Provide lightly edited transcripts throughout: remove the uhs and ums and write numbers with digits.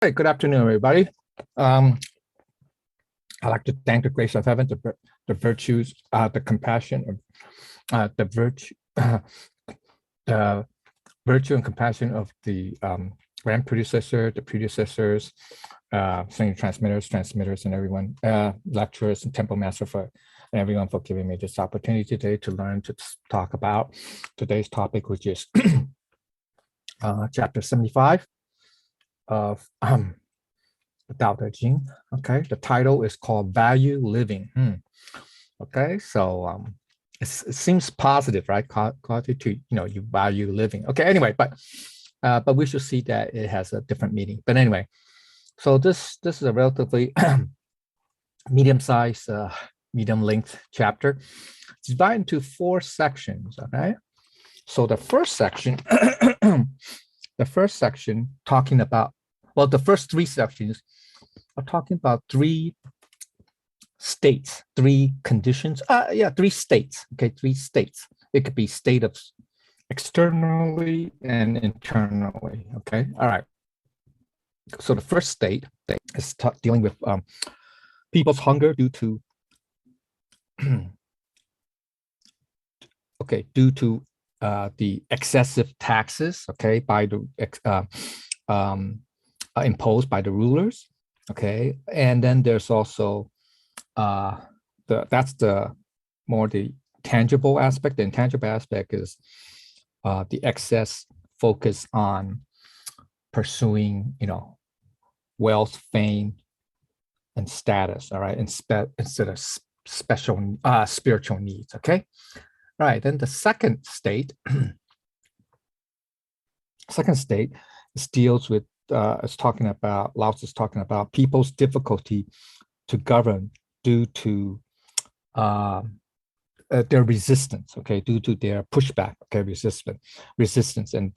Hey, good afternoon, everybody. Um, I'd like to thank the grace of heaven, the virtues, the compassion, the virtue, the virtue and compassion of the grand predecessor, the predecessors, senior transmitters, and everyone, lecturers and temple master and everyone for giving me this opportunity today to learn to talk about today's topic, which is chapter 75 of the Tao Te Ching. Okay, the title is called Value Living. Okay, so it seems positive, right? Quality to you value living. Okay, anyway, but we should see that it has a different meaning. But anyway, so this is a relatively medium-sized, medium-length chapter. It's divided into 4 sections. Okay, so the first section, talking about, well, the first 3 sections are talking about 3 states, 3 conditions. 3 states. Okay, 3 states. It could be state of externally and internally. Okay, all right. So the first state is dealing with people's hunger due to due to the excessive taxes, okay, by the imposed by the rulers, okay, and then there's also that's the more the tangible aspect. The intangible aspect is the excess focus on pursuing, wealth, fame, and status. All right, instead of special spiritual needs. Okay, all right. Then the second state, deals with is talking about Lao Tzu is talking about people's difficulty to govern due to their resistance, okay, due to their pushback, okay, resistance, and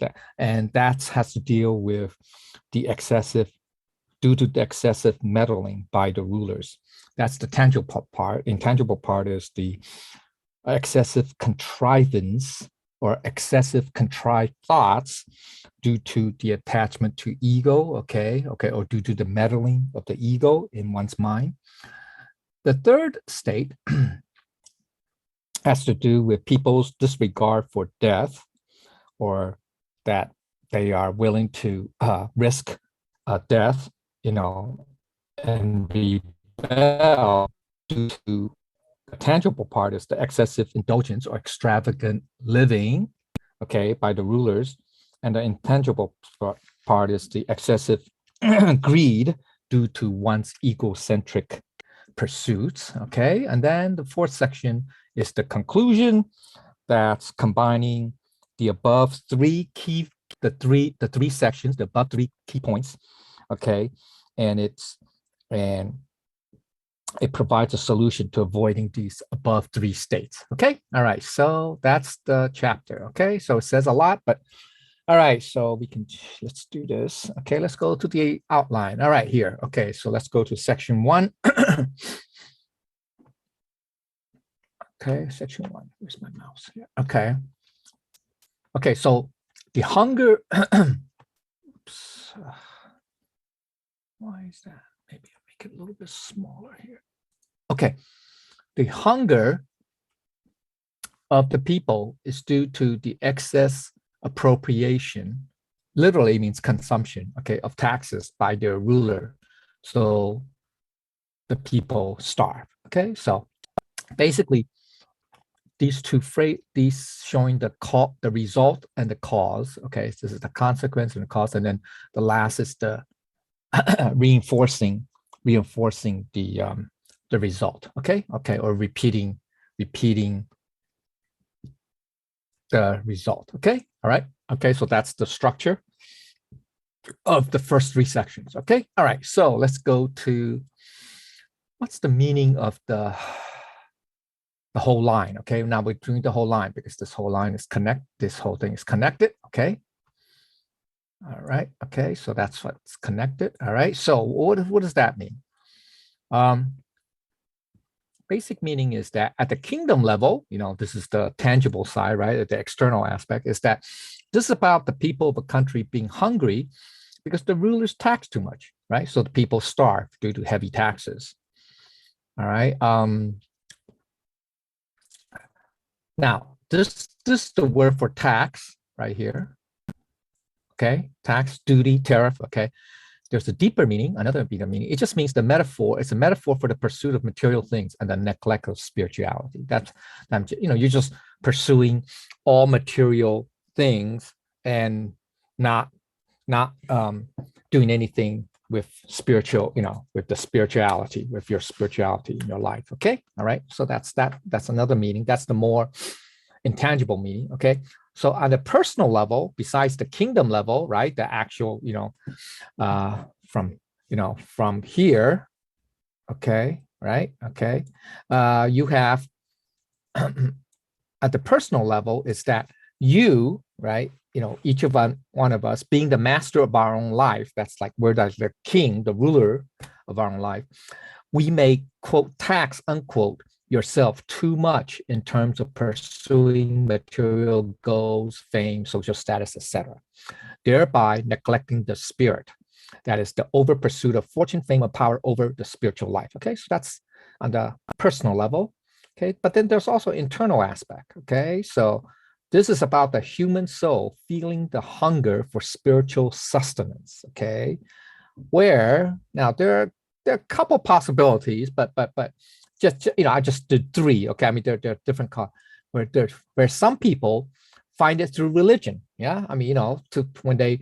that has to deal with the due to the excessive meddling by the rulers. That's the tangible part. Intangible part is the excessive contrivance or excessive contrived thoughts due to the attachment to ego, okay, or due to the meddling of the ego in one's mind. The third state has to do with people's disregard for death, or that they are willing to risk death, and rebel due to the tangible part is the excessive indulgence or extravagant living, okay, by the rulers. And the intangible part is the excessive greed due to one's egocentric pursuits, okay? And then the 4th section is the conclusion that's combining the above 3 key, the three sections, the above 3 key points, okay? And it provides a solution to avoiding these above 3 states. Okay, all right, so that's the chapter. Okay, so it says a lot, but all right, so let's do this. Okay, let's go to the outline. All right, here. Okay, so let's go to section 1. Okay, section 1. Where's my mouse here? Okay. Okay, so the hunger. Oops. Why is that? Maybe I'll make it a little bit smaller here. Okay, the hunger of the people is due to the excess appropriation, literally means consumption, okay, of taxes by their ruler. So the people starve. Okay, so basically these showing the result and the cause. Okay, so this is the consequence and the cause, and then the last is the reinforcing the result. Okay, or repeating the result. Okay, all right. Okay, so that's the structure of the first 3 sections. Okay, all right. So let's go to what's the meaning of the whole line. Okay, now we're doing the whole line because this whole line is this whole thing is connected. Okay, all right. Okay, so that's what's connected. All right, so what does that mean? Basic meaning is that at the kingdom level, this is the tangible side, right? The external aspect is that this is about the people of a country being hungry because the rulers tax too much, right? So the people starve due to heavy taxes. All right. Now, this is the word for tax right here. Okay, tax, duty, tariff. Okay, there's a deeper meaning, another bigger meaning. It just means the metaphor. It's a metaphor for the pursuit of material things and the neglect of spirituality. That's, you're just pursuing all material things and not doing anything with spiritual, with the spirituality, with your spirituality in your life. Okay, all right. So that's another meaning. That's the more intangible meaning. Okay. So on the personal level, besides the kingdom level, right, the actual, from here, okay, right, okay, you have at the personal level is that you, right, each of one of us being the master of our own life, that's like we're the king, the ruler of our own life, we may, quote, tax, unquote, yourself too much in terms of pursuing material goals, fame, social status, etc., thereby neglecting the spirit. That is the over pursuit of fortune, fame, or power over the spiritual life. Okay, so that's on the personal level. Okay, but then there's also internal aspect. Okay, so this is about the human soul feeling the hunger for spiritual sustenance. Okay, where now there are a couple possibilities, but just I just did three. Okay, I mean there are different where some people find it through religion. Yeah, I mean to when they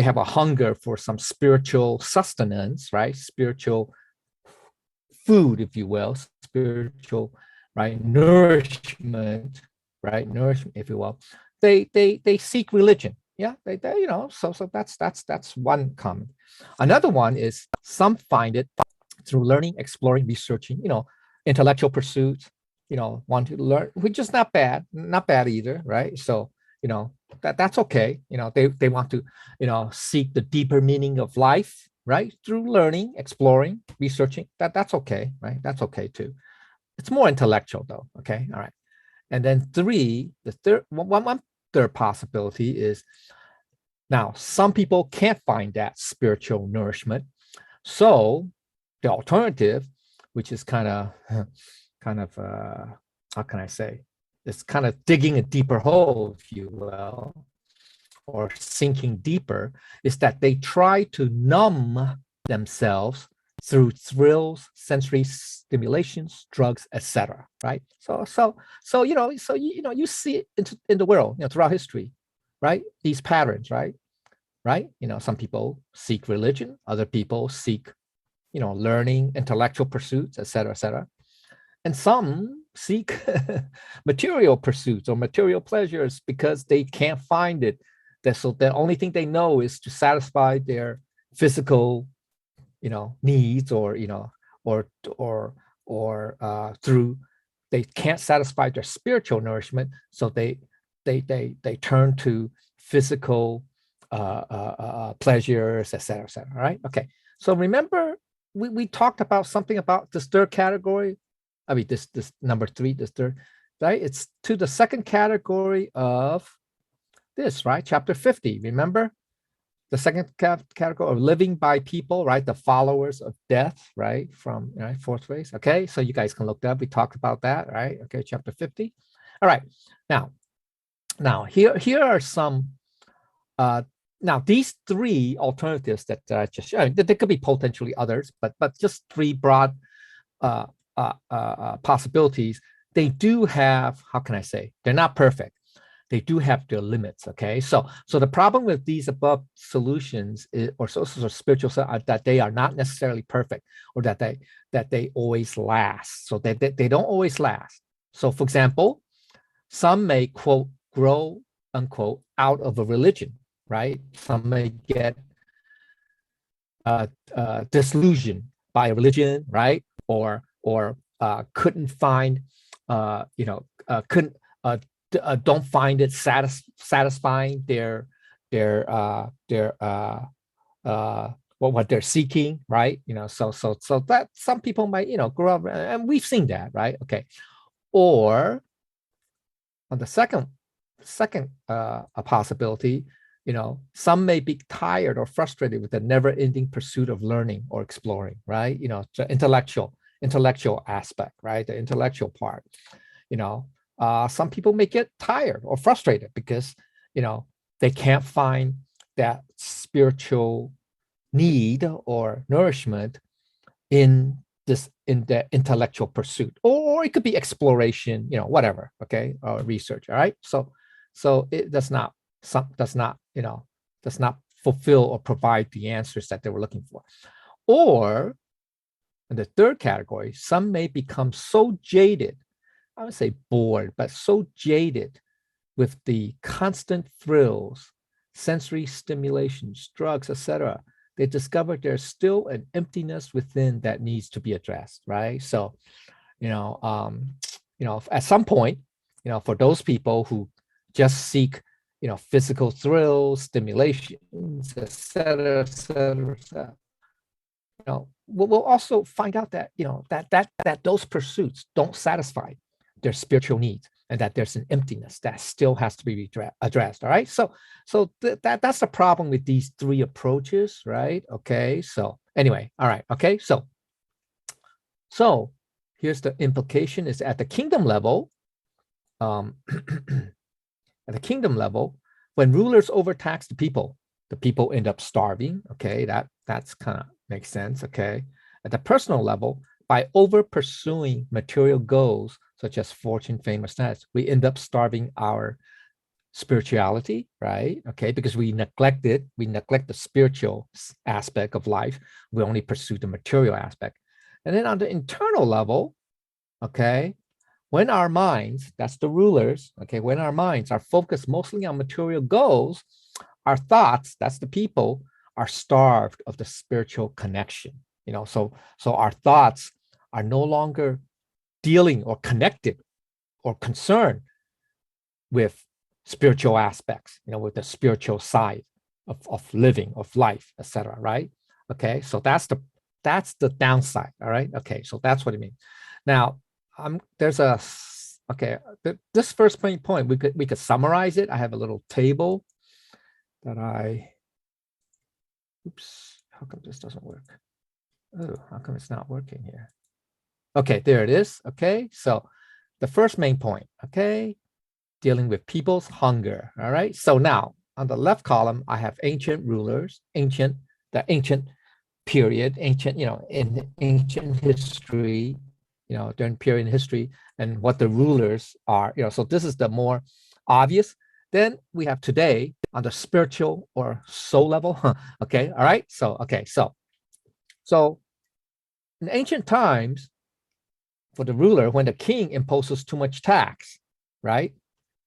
have a hunger for some spiritual sustenance, right? Spiritual food, if you will, spiritual, right? Nourishment, right? Nourishment, if you will. They seek religion. Yeah, they so that's one comment. Another one is some find it through learning, exploring, researching, intellectual pursuits, want to learn, which is not bad either, right? So, that's okay. They want to, seek the deeper meaning of life, right? Through learning, exploring, researching, that's okay, right? That's okay too. It's more intellectual though, okay? All right. And then the one third possibility is now some people can't find that spiritual nourishment. So the alternative, which is kind of how can I say, it's kind of digging a deeper hole, if you will, or sinking deeper, is that they try to numb themselves through thrills, sensory stimulations, drugs, etc. Right? So you see it in the world, throughout history, right? These patterns, right? Right? Some people seek religion, other people seek, learning, intellectual pursuits, etc., etc. And some seek material pursuits or material pleasures because they can't find it. So the only thing they know is to satisfy their physical, needs, or through, they can't satisfy their spiritual nourishment, so they turn to physical pleasures, etc., etc. Right? Okay. So remember, we talked about something about this third category. I mean, this number three, this third, right? It's to the second category of this, right? Chapter 50. Remember the second category of living by people, right? The followers of death, right? From fourth phase. Okay, so you guys can look that up. We talked about that, right? Okay, chapter 50. All right. Now here are some. Now these three alternatives that I just showed, there could be potentially others, but just three broad possibilities. They do have, how can I say, they're not perfect. They do have their limits. Okay, so the problem with these above solutions or social or spiritual are that they are not necessarily perfect, or that they always last. So they don't always last. So for example, some may, quote, grow, unquote, out of a religion, right? Some may get disillusioned by a religion, right? Or couldn't find, couldn't don't find it satisfying their what they're seeking, right? So that some people might grow up, and we've seen that, right? Okay. Or on the second a possibility, some may be tired or frustrated with the never-ending pursuit of learning or exploring, right? The intellectual aspect, right? The intellectual part. Some people may get tired or frustrated because, they can't find that spiritual need or nourishment in the intellectual pursuit, or it could be exploration, whatever, okay, or research. All right. So it does not fulfill or provide the answers that they were looking for. Or in the third category, some may become so jaded, I would say bored, but so jaded with the constant thrills, sensory stimulations, drugs, etc. They discover there's still an emptiness within that needs to be addressed, right? So, at some point, for those people who just seek, physical thrills, stimulations, etc., etc., we'll also find out that, that those pursuits don't satisfy their spiritual needs, and that there's an emptiness that still has to be addressed. All right. So that's the problem with these three approaches, right? Okay. So anyway, all right. Okay. So here's the implication: is at the kingdom level, at the kingdom level, when rulers overtax the people end up starving. Okay, that's kind of makes sense. Okay, at the personal level, by over pursuing material goals such as fortune, fame, or status, we end up starving our spirituality, right? Okay, because we neglect the spiritual aspect of life. We only pursue the material aspect. And then on the internal level, okay, when our minds, that's the rulers, okay, when our minds are focused mostly on material goals, our thoughts, that's the people, are starved of the spiritual connection. So our thoughts are no longer dealing or connected or concerned with spiritual aspects, with the spiritual side of living, of life, etc. Right? Okay, so that's the downside. All right. Okay, so that's what it means. Now, there's this first point we could summarize it. I have a little table that oops, how come this doesn't work? Oh, how come it's not working here? Okay, there it is. Okay, so the first main point, okay, dealing with people's hunger. All right, so now on the left column, I have ancient rulers, the ancient period, in ancient history, during period in history, and what the rulers are, so this is the more obvious. Then we have today on the spiritual or soul level. Okay, all right, so in ancient times, for the ruler, when the king imposes too much tax, right,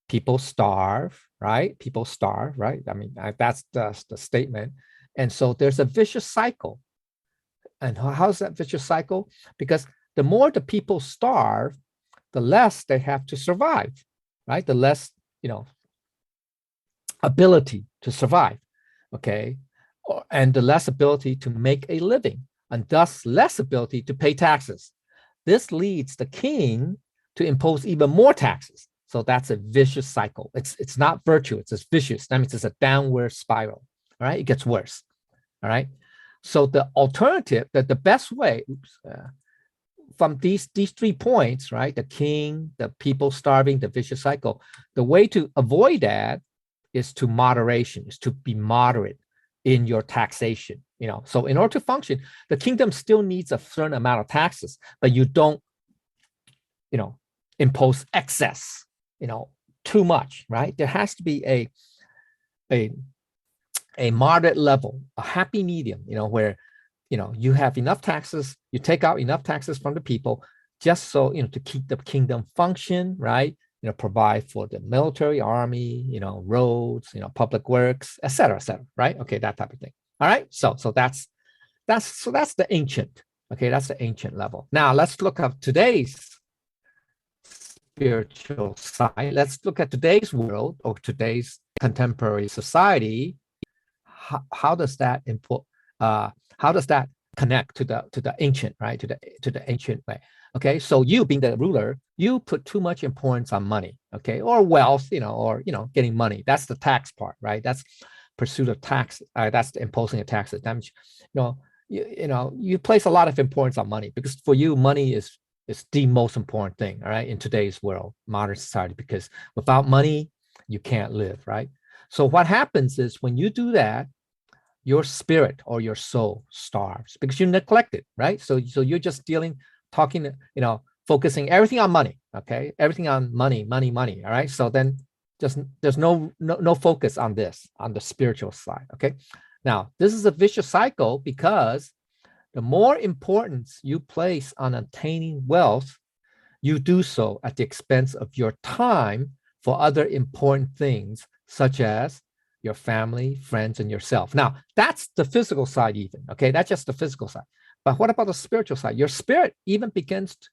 people starve, right? People starve, right? I mean, that's the statement. And so there's a vicious cycle. And how's that vicious cycle? Because the more the people starve, the less they have to survive, right? The less, ability to survive, okay? And the less ability to make a living, and thus less ability to pay taxes. This leads the king to impose even more taxes. So that's a vicious cycle. It's not virtuous, it's vicious. That means it's a downward spiral. All right, it gets worse. All right. So the alternative, that the best way, from these 3 points, right? The king, the people starving, the vicious cycle. The way to avoid that is to moderation, is to be moderate in your taxation. So in order to function, the kingdom still needs a certain amount of taxes, but you don't, impose excess, too much, right? There has to be a moderate level, a happy medium, where, you have enough taxes, you take out enough taxes from the people, just so, to keep the kingdom function, right? Provide for the military, army, roads, public works, et cetera, right? Okay, that type of thing. All right, so that's the ancient. Okay, that's the ancient level. Now let's look at today's spiritual side. Let's look at today's world or today's contemporary society. How does that how does that connect to the ancient, right? To the ancient way. Okay, so you being the ruler, you put too much importance on money, okay, or wealth, or getting money. That's the tax part, right? That's pursuit of tax. That's the imposing a tax. That means, you place a lot of importance on money because for you, money is the most important thing, all right, in today's world, modern society, because without money, you can't live, right? So what happens is when you do that, your spirit or your soul starves because you neglect it, right? So you're just talking, focusing everything on money, okay? Everything on money, money, money, all right? So then just there's no focus on this, on the spiritual side, okay? Now, this is a vicious cycle because the more importance you place on attaining wealth, you do so at the expense of your time for other important things, such as your family, friends, and yourself. Now, that's the physical side even, okay? That's just the physical side. But what about the spiritual side? Your spirit even begins to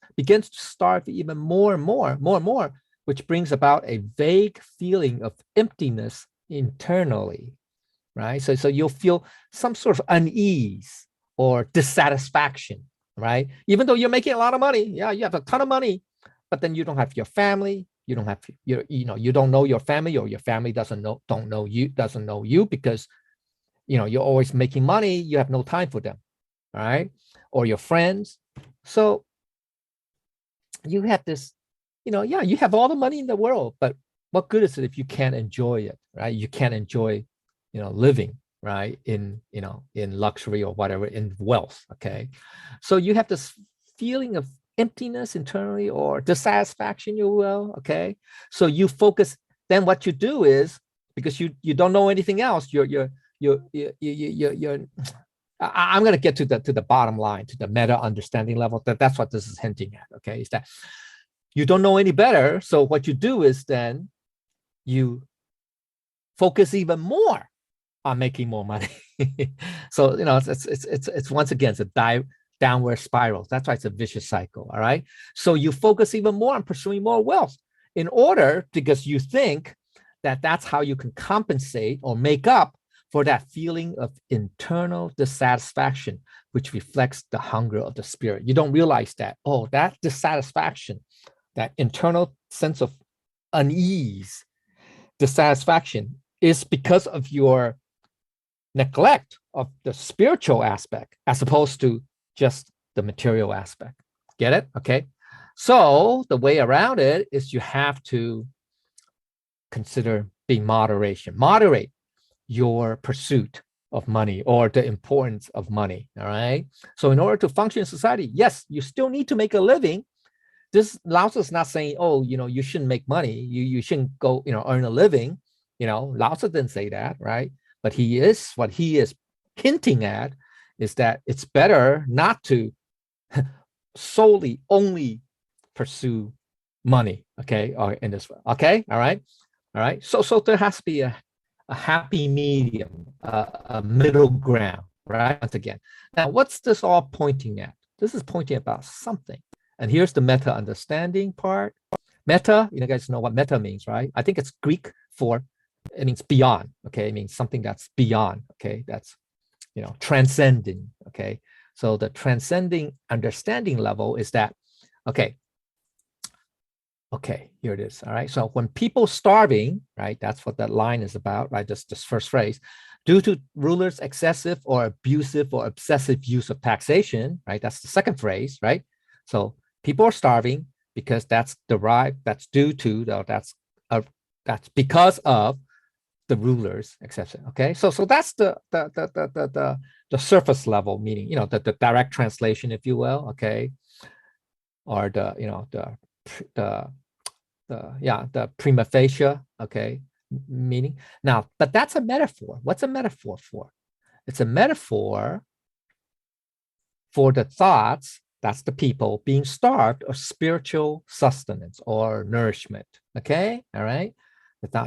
starve even more and more, which brings about a vague feeling of emptiness internally, right? So you'll feel some sort of unease or dissatisfaction, right? Even though you're making a lot of money, yeah, you have a ton of money, but then you don't have your family, you don't have you don't know your family, or your family doesn't know you because you're always making money, you have no time for them, all right? Or your friends. So you have this, you have all the money in the world, but what good is it if you can't enjoy it, right? You can't enjoy, living, right? In luxury or whatever, in wealth, okay? So you have this feeling of emptiness internally or dissatisfaction, you will, okay? So you focus, then what you do is, because you don't know anything else, you're I'm going to get to the bottom line, to the meta understanding level. That's what this is hinting at, okay? Is that you don't know any better. So what you do is then you focus even more on making more money. So, it's once again, it's a downward spiral. That's why it's a vicious cycle, all right? So you focus even more on pursuing more wealth in order, because you think that that's how you can compensate or make up for that feeling of internal dissatisfaction, which reflects the hunger of the spirit. You don't realize that, that dissatisfaction, that internal sense of unease, dissatisfaction, is because of your neglect of the spiritual aspect as opposed to just the material aspect. Get it? Okay. So the way around it is you have to consider being moderation. Moderate your pursuit of money or the importance of money. All right. So in order to function in society, yes, you still need to make a living. This Lao Tzu is not saying, you shouldn't make money. You shouldn't go, earn a living. Lao Tzu didn't say that, right? But what he is hinting at is that it's better not to solely only pursue money, okay, or in this way, okay, all right. So there has to be a happy medium, a middle ground, right? Once again, now what's this all pointing at? This is pointing about something, and here's the meta understanding part. Meta, you guys know what meta means, right? I think it's Greek for, it means beyond, okay? It means something that's beyond, okay? That's, transcending, okay? So the transcending understanding level is that, okay, here it is, all right? So when people starving, right, that's what that line is about, right? This first phrase, due to rulers' excessive or abusive or obsessive use of taxation, right? That's the second phrase, right? So people are starving because that's due to, that's because of the rulers, etc. Okay, so that's the surface level meaning, the direct translation, if you will, okay, or the prima facie, okay, meaning. Now, but that's a metaphor. What's a metaphor for? It's a metaphor for the thoughts, that's the people, being starved of spiritual sustenance or nourishment, okay, all right?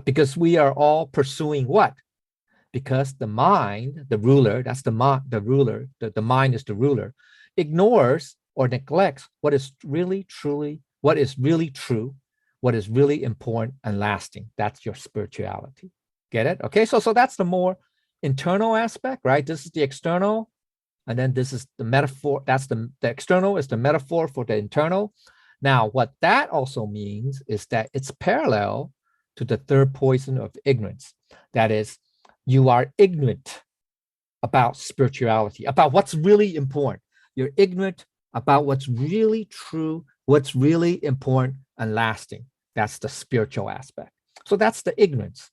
Because we are all pursuing what? Because the mind, the ruler, that's the ruler, the mind is the ruler, ignores or neglects what is really true, what is really important and lasting. That's your spirituality. Get it? Okay, so that's the more internal aspect, right? This is the external, and then this is the metaphor. That's the external is the metaphor for the internal. Now, what that also means is that it's parallel to the third poison of ignorance. That is you are ignorant about spirituality, about what's really important. You're ignorant about what's really true, what's really important and lasting. That's the spiritual aspect. So that's the ignorance.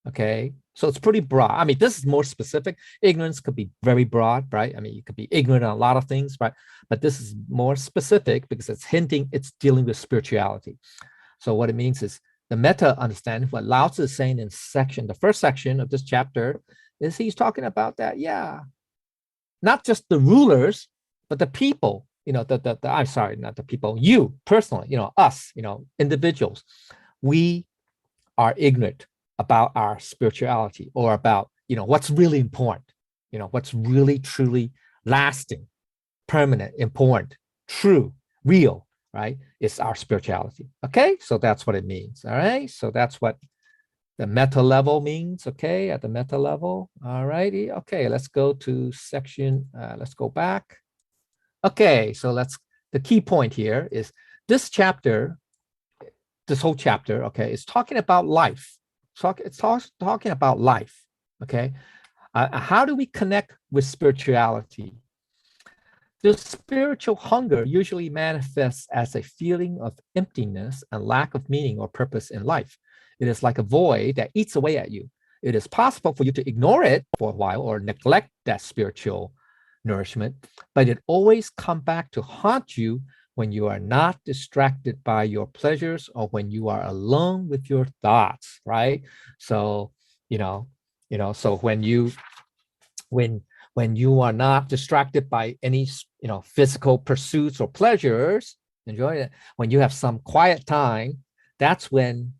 Okay. So it's pretty broad. I mean, this is more specific. Ignorance could be very broad, right? I mean, you could be ignorant on a lot of things, right? But this is more specific because it's hinting, it's dealing with spirituality. So what it means is the meta understanding, what Lao Tzu is saying in the first section of this chapter, is he's talking about that, yeah, not just the rulers, but the people, I'm sorry, not the people, you personally, us, individuals, we are ignorant about our spirituality or about, what's really important, what's really, truly lasting, permanent, important, true, real, right? It's our spirituality. Okay, so that's what it means. All right, so that's what the meta level means. Okay, at the meta level. All righty. Okay, let's go to section. Let's go back. Okay, so the key point here is this chapter, this whole chapter, okay, is talking about life. It's talking about life. Okay, how do we connect with spirituality? The spiritual hunger usually manifests as a feeling of emptiness and lack of meaning or purpose in life. It is like a void that eats away at you. It is possible for you to ignore it for a while or neglect that spiritual nourishment, but it always comes back to haunt you when you are not distracted by your pleasures or when you are alone with your thoughts, right? So, so when you are not distracted by any physical pursuits or pleasures, enjoy it. When you have some quiet time, that's when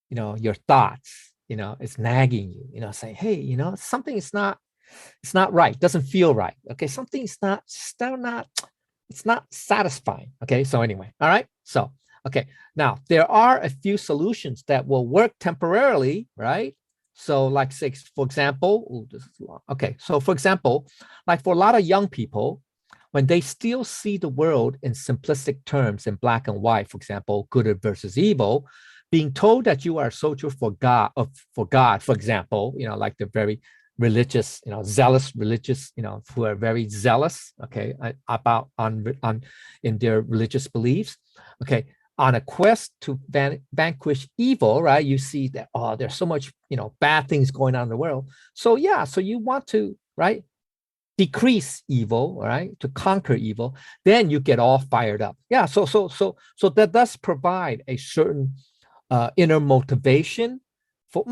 your thoughts is nagging you, saying, hey, something is not, it's not right, doesn't feel right. Okay, something's not, still not, it's not satisfying. Okay, so anyway, all right, so okay, now there are a few solutions that will work temporarily, right? So like, say, for example, ooh, this is long. Okay, so for example, like for a lot of young people, when they still see the world in simplistic terms in black and white, for example, good versus evil, being told that you are a soldier for God, for example, like the very religious, zealous religious, who are very zealous, okay, about on in their religious beliefs, okay, on a quest to vanquish evil, right? You see that, oh, there's so much, bad things going on in the world. So yeah, so you want to, right, decrease evil, right, to conquer evil, then you get all fired up. Yeah, so that does provide a certain inner motivation for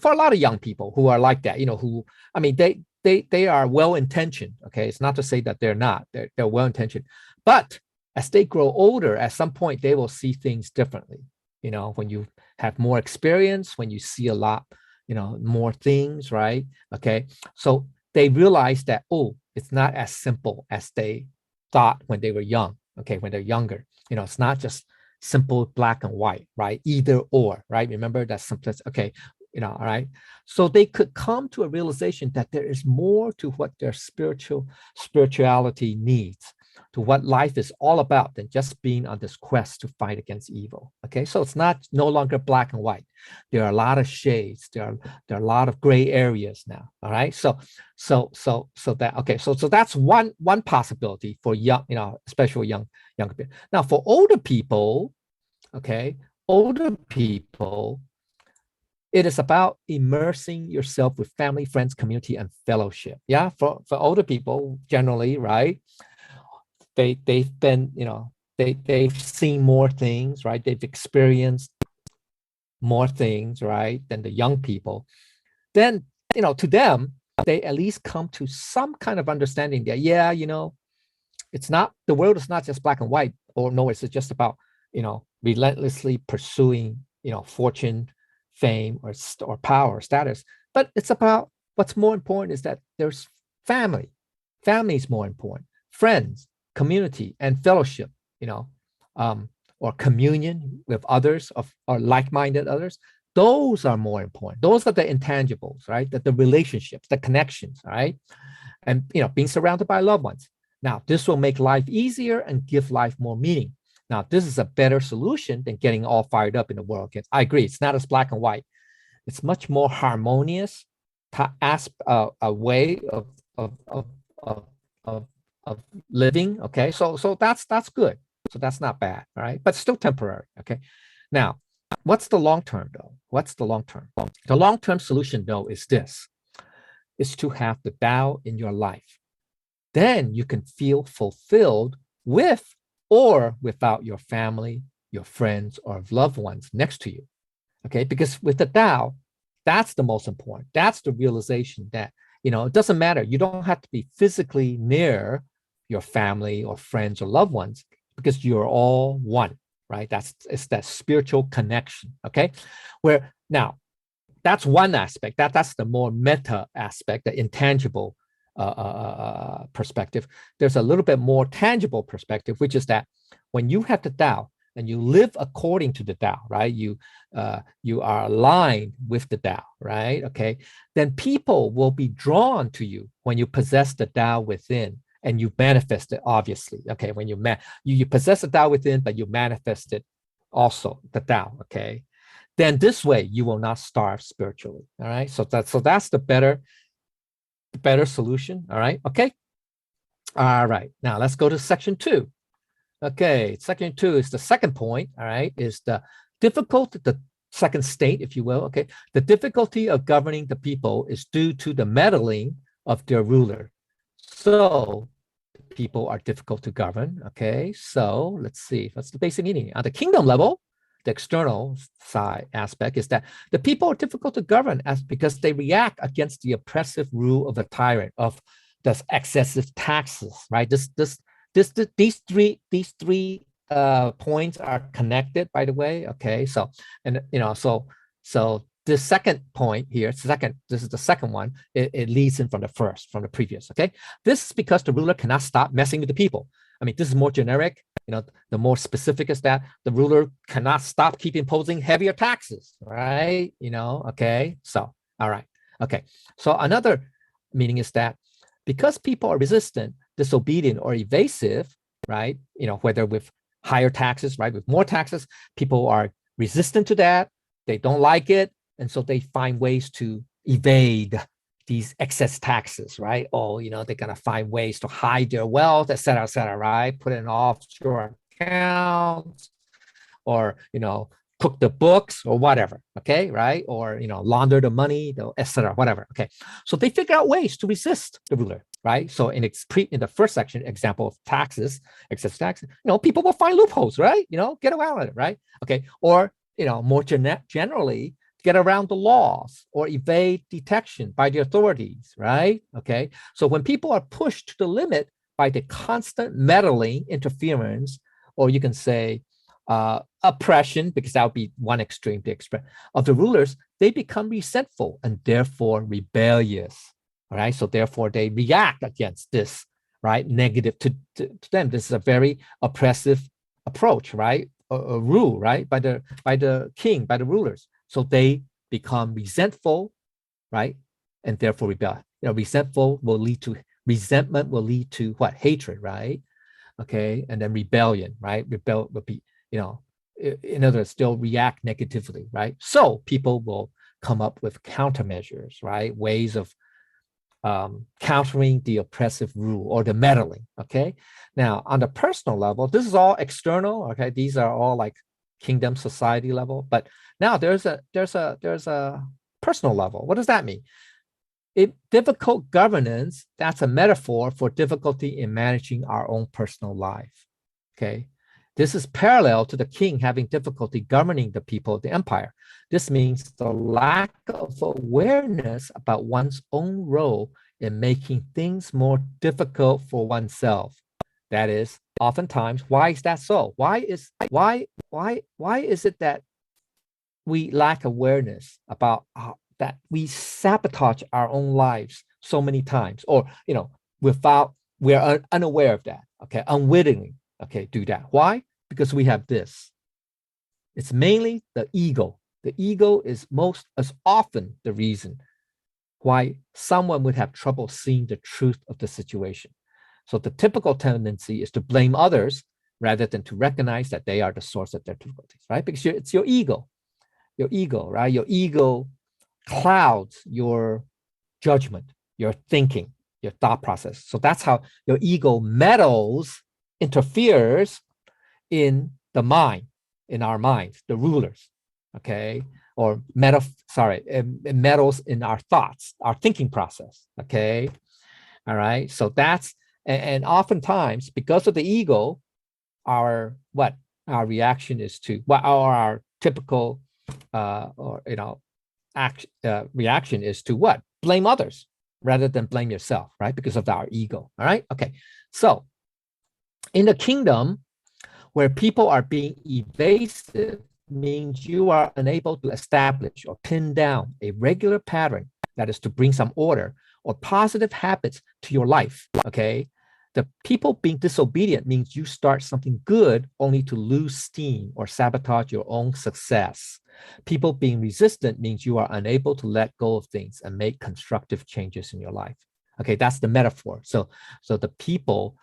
a lot of young people who are like that, who, I mean, they are well-intentioned. Okay, it's not to say that they're not, they're well-intentioned, but as they grow older, at some point they will see things differently. When you have more experience, when you see a lot, more things, right? Okay, so they realize that, oh, it's not as simple as they thought when they were young. Okay, when they're younger, it's not just simple black and white, right? Either or, right? Remember that simplicity. Okay, all right. So they could come to a realization that there is more to what their spirituality needs, to what life is all about than just being on this quest to fight against evil. Okay, so it's no longer black and white. There are a lot of shades. There are a lot of gray areas now. All right. So that, okay. So that's one possibility for young, especially younger people. Now for older people, okay, it is about immersing yourself with family, friends, community, and fellowship. Yeah, for older people, generally, right? They've been, they've seen more things, right? They've experienced more things, right, than the young people. Then, to them, they at least come to some kind of understanding that, yeah, it's not, the world is not just black and white, or no, it's just about, relentlessly pursuing, fortune, fame, or power, or status. But it's about, what's more important is that there's family. Family is more important. Friends, community, and fellowship, or communion with others, or like-minded others. Those are more important. Those are the intangibles, right? The relationships, the connections, right? And, being surrounded by loved ones. Now, this will make life easier and give life more meaning. Now, this is a better solution than getting all fired up in the world. I agree. It's not as black and white. It's much more harmonious, a way of, of, of, of, of living. Okay, so that's good. So that's not bad, all right, but still temporary. Okay, now what's the long term though? What's the long term? The long term solution though is this: is to have the Tao in your life. Then you can feel fulfilled with or without your family, your friends, or loved ones next to you. Okay, because with the Tao, that's the most important. That's the realization that, it doesn't matter. You don't have to be physically near your family or friends or loved ones because you're all one, right? It's that spiritual connection. Okay, where now that's one aspect. That's the more meta aspect, the intangible perspective. There's a little bit more tangible perspective, which is that when you have the Tao and you live according to the Tao, right? You are aligned with the Tao, right? Okay, then people will be drawn to you when you possess the Tao within and you manifest it. Obviously, okay, when you possess the Tao within, but you manifest it also the Tao. Okay, then this way you will not starve spiritually. All right, so that's the better solution. All right, okay. All right, now let's go to section 2. Okay, section 2 is the second point. All right, is the second state, if you will. Okay, the difficulty of governing the people is due to the meddling of their ruler. So people are difficult to govern. Okay, so let's see, what's the basic meaning on the kingdom level? The external side aspect is that the people are difficult to govern because they react against the oppressive rule of the tyrant, of the excessive taxes, right? These three points are connected, by the way. Okay, so this second point here, this is the second one. It leads in from the previous. Okay, this is because the ruler cannot stop messing with the people. I mean, this is more generic. The more specific is that the ruler cannot stop keep imposing heavier taxes, right? Okay. So, all right. Okay. So another meaning is that because people are resistant, disobedient, or evasive, right? Whether with higher taxes, right? With more taxes, people are resistant to that. They don't like it. And so they find ways to evade these excess taxes, right? Oh, they're going to find ways to hide their wealth, et cetera, right? Put it in offshore accounts or, cook the books or whatever, okay, right? Or, launder the money, et cetera, whatever, okay? So they figure out ways to resist the ruler, right? So in the first section, example of taxes, excess taxes, people will find loopholes, right? Get around it, right? Okay, or, more generally, get around the laws or evade detection by the authorities, right? Okay, so when people are pushed to the limit by the constant meddling, interference, or you can say oppression, because that would be one extreme to express, of the rulers, they become resentful and therefore rebellious, all right? So therefore they react against this, right? Negative to them. This is a very oppressive approach, right? A rule, right? By the king, by the rulers. So they become resentful, right? And therefore rebel. Resentment will lead to what? Hatred, right? Okay. And then rebellion, right? Rebel will be, in other words, still react negatively, right? So people will come up with countermeasures, right? Ways of countering the oppressive rule or the meddling. Okay. Now, on the personal level, this is all external. Okay. These are all like kingdom society level, but now there's a personal level. What does that mean? Difficult governance, that's a metaphor for difficulty in managing our own personal life. Okay. This is parallel to the king having difficulty governing the people of the empire. This means the lack of awareness about one's own role in making things more difficult for oneself. That is, oftentimes, why is that so? Why is it that we lack awareness about that we sabotage our own lives so many times, or we're unaware of that? Okay, unwittingly, okay, do that. Why? Because we have this. It's mainly the ego. The ego is as often the reason why someone would have trouble seeing the truth of the situation. So the typical tendency is to blame others rather than to recognize that they are the source of their difficulties, right? Because it's your ego, right? Your ego clouds your judgment, your thinking, your thought process. So that's how your ego meddles, interferes in the mind, in our minds, the rulers, okay? Or it meddles in our thoughts, our thinking process, okay? All right, so that's, and oftentimes because of the ego, our reaction is to, our typical reaction is to what? Blame others rather than blame yourself, right? Because of our ego. All right. Okay. So in the kingdom where people are being evasive means you are unable to establish or pin down a regular pattern that is to bring some order or positive habits to your life. Okay. The people being disobedient means you start something good only to lose steam or sabotage your own success. People being resistant means you are unable to let go of things and make constructive changes in your life. Okay, that's the metaphor. So the people,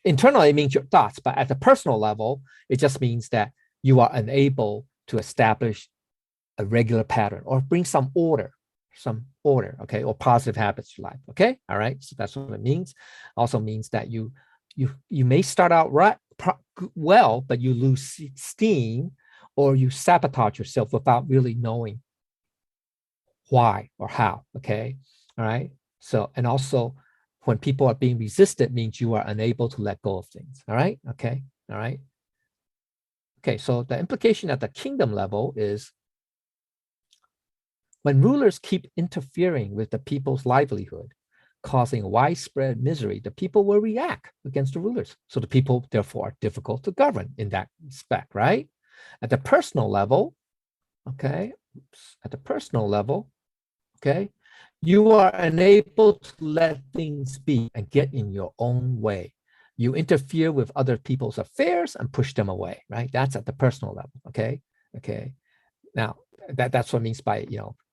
internally it means your thoughts, but at the personal level, it just means that you are unable to establish a regular pattern or bring some order, okay, or positive habits to life. Okay, all right. So that's what it means. Also means that you may start out well, but you lose steam or you sabotage yourself without really knowing why or how. Okay, all right. So, and also when people are being resistant means you are unable to let go of things. All right. Okay. All right. Okay. So the implication at the kingdom level is when rulers keep interfering with the people's livelihood, causing widespread misery, the people will react against the rulers. So the people, therefore, are difficult to govern in that respect, right? At the personal level, okay, you are unable to let things be and get in your own way. You interfere with other people's affairs and push them away, right? That's at the personal level, okay? Okay. Now, that's what it means by,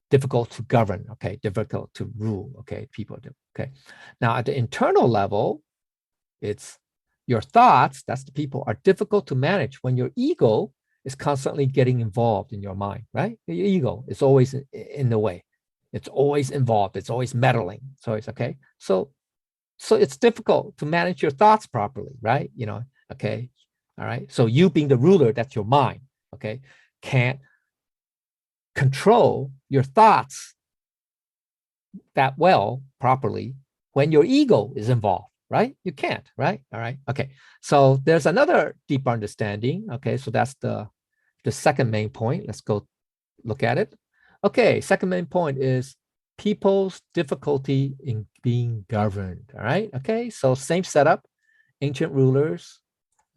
difficult to govern, okay, difficult to rule, okay, people do, okay. Now, at the internal level, it's your thoughts, that's the people, are difficult to manage when your ego is constantly getting involved in your mind, right? Your ego is always in the way. It's always involved. It's always meddling. So it's okay. So it's difficult to manage your thoughts properly, right? Okay. All right. So you being the ruler, that's your mind, okay, can't control your thoughts that well properly when your ego is involved, right? You can't, right? All right. Okay. So there's another deeper understanding. Okay. So that's the second main point. Let's go look at it. Okay. Second main point is people's difficulty in being governed. All right. Okay. So same setup, ancient rulers.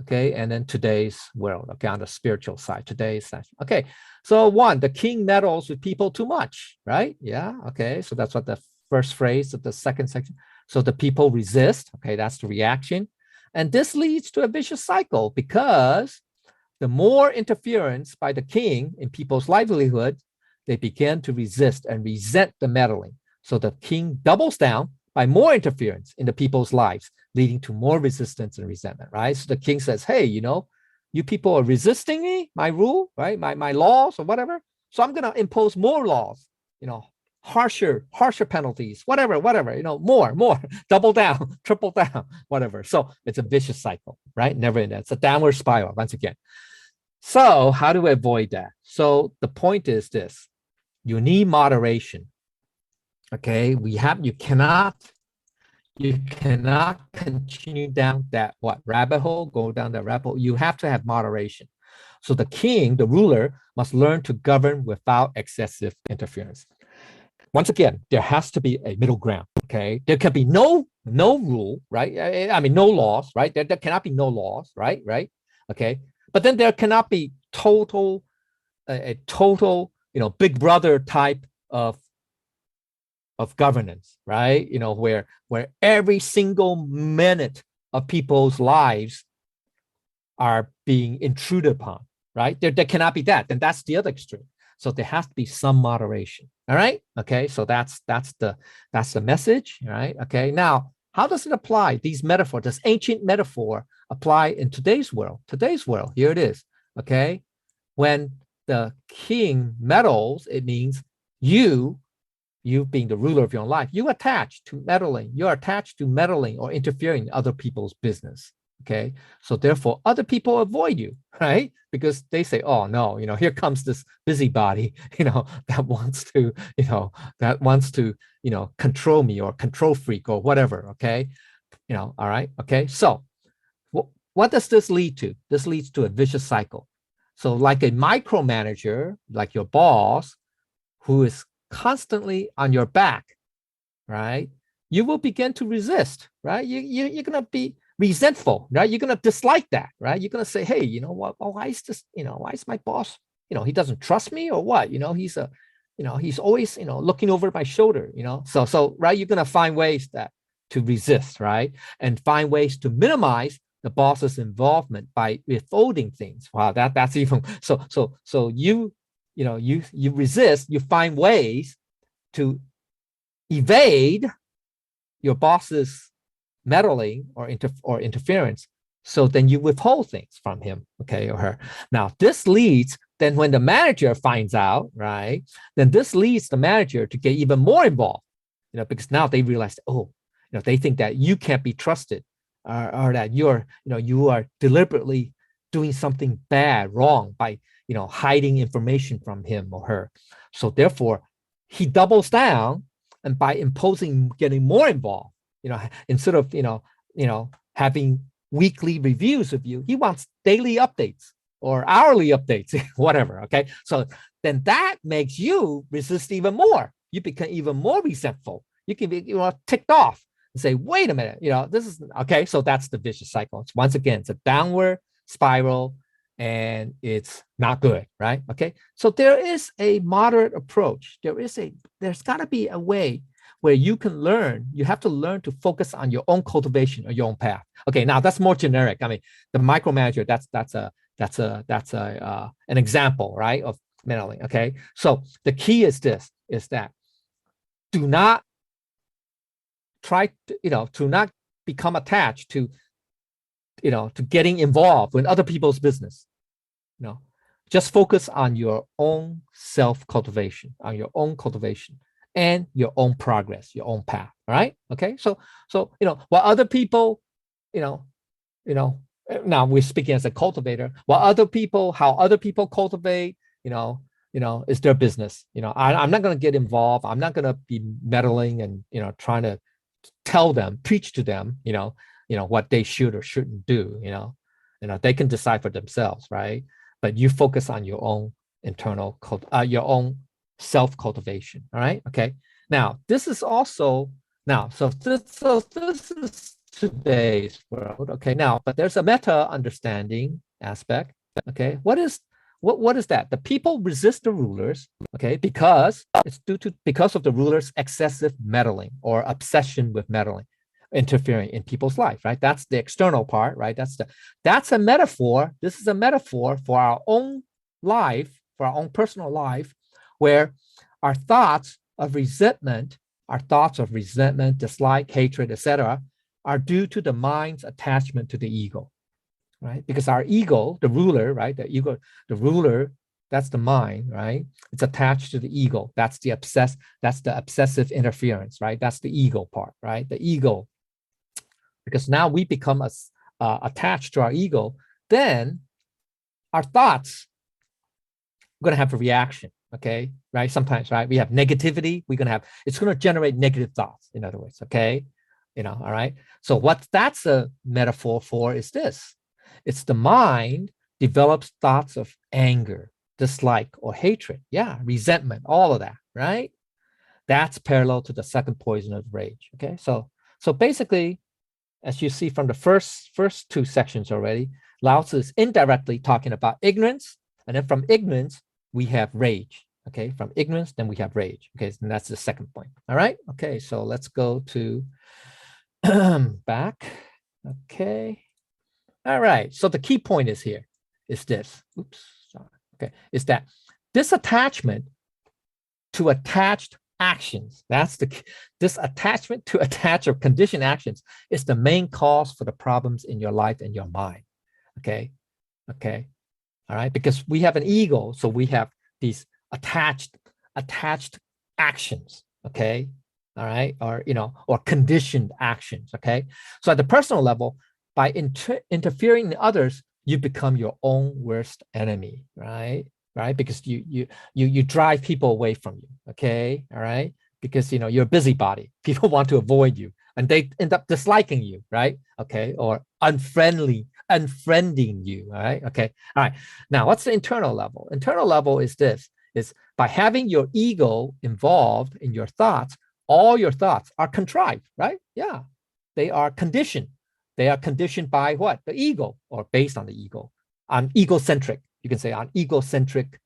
Okay, and then today's world, okay, on the spiritual side, today's session. Okay, so one, the king meddles with people too much, right? Yeah, okay, so that's what the first phrase of the second section. So the people resist, okay, that's the reaction. And this leads to a vicious cycle because the more interference by the king in people's livelihood, they begin to resist and resent the meddling. So the king doubles down by more interference in the people's lives, leading to more resistance and resentment, right? So the king says, hey, you people are resisting me, my rule, right? My laws or whatever. So I'm going to impose more laws, harsher penalties, whatever, more, double down, triple down, whatever. So it's a vicious cycle, right? Never end. It's a downward spiral once again. So how do we avoid that? So the point is this, you need moderation. Okay, you cannot continue down that rabbit hole, go down that rabbit hole. You have to have moderation. So the king, the ruler, must learn to govern without excessive interference. Once again, there has to be a middle ground. Okay, there can be no rule, right? I mean, no laws, right? There cannot be no laws, right? Okay, but then there cannot be a total, big brother type of governance, right? Where every single minute of people's lives are being intruded upon, right? There cannot be that. Then that's the other extreme. So there has to be some moderation. All right. Okay. So that's the message. All right. Okay. Now, how does it apply? These metaphors, this ancient metaphor, apply in today's world. Today's world. Here it is. Okay. When the king meddles, it means you you being the ruler of your own life, you're attached to meddling. You're attached to meddling or interfering in other people's business. Okay. So therefore, other people avoid you, right? Because they say, oh no, here comes this busybody, that wants to, control me or control freak or whatever. Okay. All right. Okay. So what does this lead to? This leads to a vicious cycle. So like a micromanager, like your boss, who is constantly on your back, right? You will begin to resist, right? You're going to be resentful, right? You're going to dislike that, right? You're going to say, hey, you know what? Oh, why is this, why is my boss, he doesn't trust me or what? He's always, looking over my shoulder, So, right, you're going to find ways to resist, right? And find ways to minimize the boss's involvement by withholding things. Wow, that's even, so you resist, you find ways to evade your boss's meddling or interference. So then you withhold things from him, okay, or her. Now this leads, then when the manager finds out, right, then this leads the manager to get even more involved, because now they realize, oh, they think that you can't be trusted, or that you are deliberately doing something bad, wrong by, hiding information from him or her. So therefore, he doubles down, and by imposing, getting more involved, instead of, having weekly reviews of you, he wants daily updates or hourly updates, whatever. Okay. So then that makes you resist even more. You become even more resentful. You can be, ticked off and say, wait a minute, this is okay. So that's the vicious cycle. Once again, it's a downward spiral and it's not good, right? Okay. So there is a moderate approach. There's got to be a way where you can learn. You have to learn to focus on your own cultivation or your own path. Okay. Now that's more generic. I mean, the micromanager, that's an example, right, of meddling. Okay. So the key is that do not try to not become attached to getting involved with other people's business. Just focus on your own self-cultivation, on your own cultivation and your own progress, your own path. All right. Okay. So while other people, now we're speaking as a cultivator, how other people cultivate, is their business. I'm not going to get involved. I'm not going to be meddling and, trying to preach to them, what they should or shouldn't do, they can decide for themselves, right? But you focus on your own internal, your own self-cultivation, all right? Okay. Now, this is also, so this is today's world, okay? Now, but there's a meta understanding aspect, okay? What is that? The people resist the rulers, okay, because of the ruler's excessive meddling or obsession with meddling, interfering in people's life, right? That's the external part, right? That's a metaphor. This is a metaphor for our own life, for our own personal life, where our thoughts of resentment, dislike, hatred, etc., are due to the mind's attachment to the ego, right? Because our ego, the ruler, right? The ruler, that's the mind, right? It's attached to the ego. That's the obsessive interference, right? That's the ego part, right? The ego. Because now we become attached to our ego, then our thoughts are going to have a reaction, okay? Right? Sometimes, right? We have negativity. It's going to generate negative thoughts, in other words, okay? All right? So what that's a metaphor for is this. It's the mind develops thoughts of anger, dislike, or hatred. Yeah, resentment, all of that, right? That's parallel to the second poison of rage, okay? So basically, as you see from the first two sections already, Lao Tzu is indirectly talking about ignorance, and then from ignorance, we have rage, okay? From ignorance, then we have rage, okay? And that's the second point, all right? Okay, so let's go to back, okay? All right, so the key point is this, is that this attachment to attached actions, this attachment to attach or conditioned actions is the main cause for the problems in your life and your mind, okay? All right, because we have an ego, so we have these attached actions, okay? All right, or or conditioned actions, okay? So at the personal level, by interfering in others, you become your own worst enemy, right? Right? Because you drive people away from you, okay? All right? Because you're a busybody. People want to avoid you and they end up disliking you, right? Okay, or unfriending you, all right? Okay, all right. Now, what's the internal level? Internal level is this: is by having your ego involved in your thoughts, all your thoughts are contrived, right? Yeah, they are conditioned. They are conditioned by what? The ego, or based on the ego, on egocentric. You can say on egocentric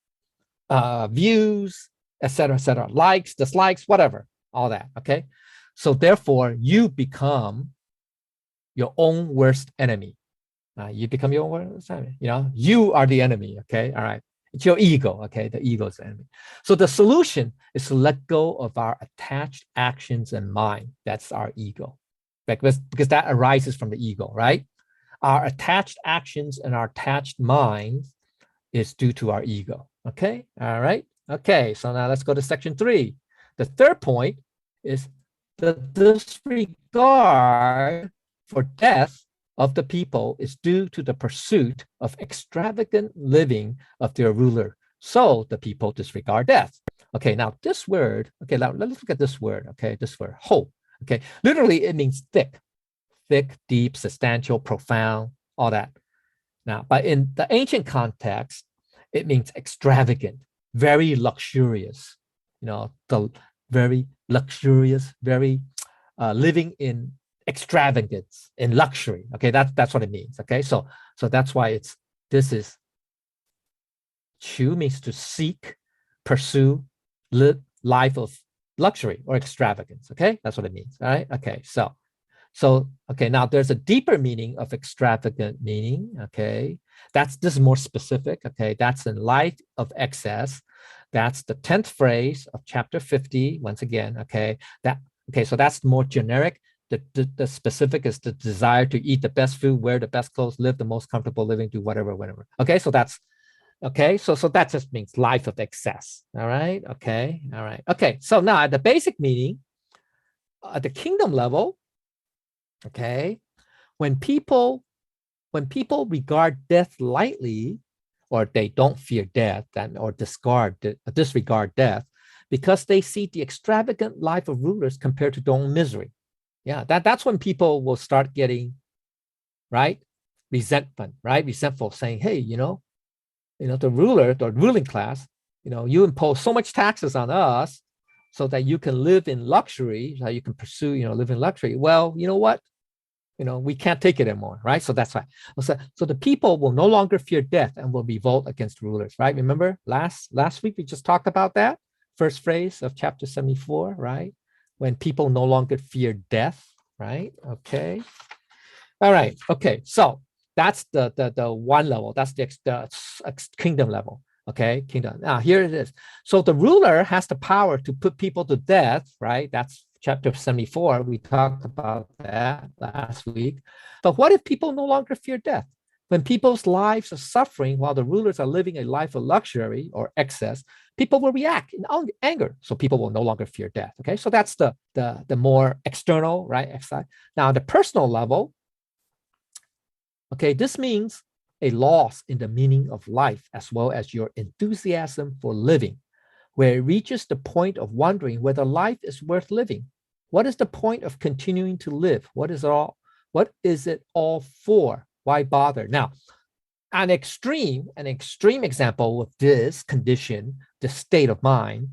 views, etc., likes, dislikes, whatever, all that. Okay, so therefore you become your own worst enemy. You become your own worst enemy. You are the enemy. Okay, all right. It's your ego. Okay, the ego is the enemy. So the solution is to let go of our attached actions and mind. That's our ego, because that arises from the ego, right? Our attached actions and our attached mind is due to our ego. Okay, all right. Okay, so now let's go to section 3. The third point is the disregard for death of the people is due to the pursuit of extravagant living of their ruler. So the people disregard death. Okay, now this word, okay, now let's look at this word, okay, this word, ho. Okay, literally it means thick, deep, substantial, profound, all that. Now, but in the ancient context, it means extravagant, very luxurious, the very luxurious, very living in extravagance, in luxury. Okay, that's what it means. Okay, so that's why this is chu means to seek, pursue, live life of luxury or extravagance. Okay, that's what it means. All right. Okay, so, okay, now there's a deeper meaning of extravagant meaning, okay? This is more specific, okay? That's in light of excess. That's the 10th phrase of chapter 50, once again, okay? So that's more generic. The specific is the desire to eat the best food, wear the best clothes, live the most comfortable living, do whatever. Okay, so that's, okay, so that just means life of excess, all right? Okay, all right. Okay, so now at the basic meaning, at the kingdom level, okay, when people regard death lightly, or they don't fear death or disregard death, because they see the extravagant life of rulers compared to their own misery. Yeah, that's when people will start getting, right, resentful, saying, hey, the ruling class, you impose so much taxes on us so that you can live in luxury, so you can pursue, live in luxury. Well, you know what? We can't take it anymore, right? So that's why. So the people will no longer fear death and will revolt against rulers, right? Remember last week we just talked about that first phrase of chapter 74, right? When people no longer fear death, right? Okay. All right. Okay. So that's the one level. That's the kingdom level. Okay, kingdom. Now here it is. So the ruler has the power to put people to death, right? That's chapter 74. We talked about that last week. But what if people no longer fear death? When people's lives are suffering while the rulers are living a life of luxury or excess, people will react in anger. So people will no longer fear death. Okay, so that's the more external, right? Now, the personal level, okay, this means a loss in the meaning of life as well as your enthusiasm for living, where it reaches the point of wondering whether life is worth living. What is the point of continuing to live? What is it all for? Why bother? Now, an extreme example of this condition, this state of mind,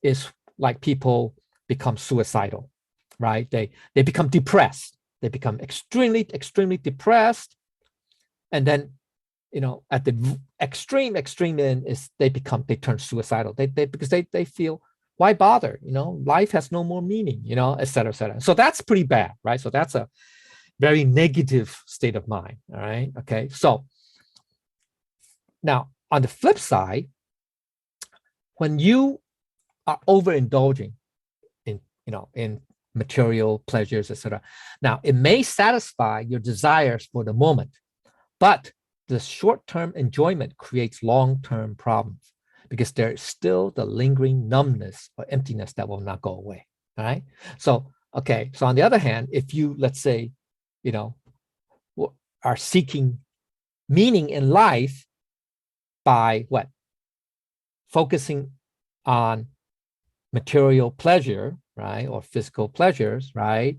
is like people become suicidal, right? They become depressed. They become extremely depressed. And then, at the extreme end is they turn suicidal. Because they feel, why bother? Life has no more meaning, et cetera, et cetera. So that's pretty bad, right? So that's a very negative state of mind. All right. Okay. So now on the flip side, when you are overindulging in material pleasures, etc., now it may satisfy your desires for the moment, but the short-term enjoyment creates long-term problems. because there's still the lingering numbness or emptiness that will not go away. All right. So, okay. So on the other hand, if you, let's say, you know, are seeking meaning in life by what? Focusing on material pleasure, right? Or physical pleasures, right?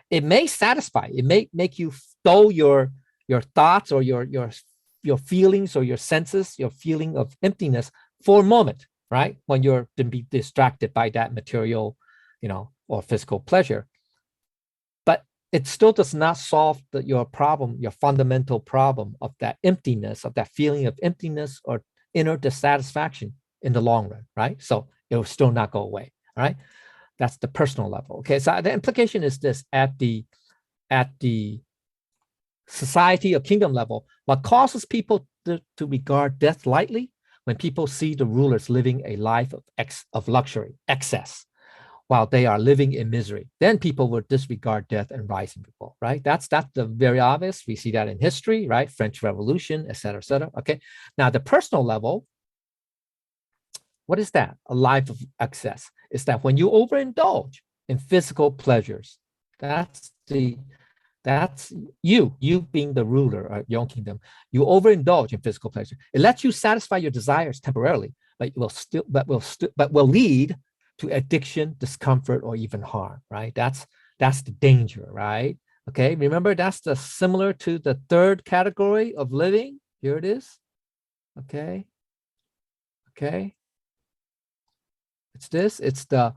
It may satisfy, it may make you dull your thoughts or your feelings or your senses, your feeling of emptiness for a moment, right? When you're to be distracted by that material, or physical pleasure. But it still does not solve your problem, your fundamental problem of that emptiness, of that feeling of emptiness or inner dissatisfaction in the long run, right? So it will still not go away, all right? That's the personal level. Okay, so the implication is this: at the society or kingdom level, what causes people to regard death lightly? When people see the rulers living a life of luxury, excess, while they are living in misery, then people will disregard death and rise and fall, right? That's the very obvious. We see that in history, right? French Revolution, et cetera, et cetera. Okay, now the personal level, what is that? A life of excess is that when you overindulge in physical pleasures, that's you being the ruler of your own kingdom. You overindulge in physical pleasure. It lets you satisfy your desires temporarily, but will lead to addiction, discomfort, or even harm, right? That's the danger, right? Okay, remember that's similar to the third category of living. Here it is. Okay. It's the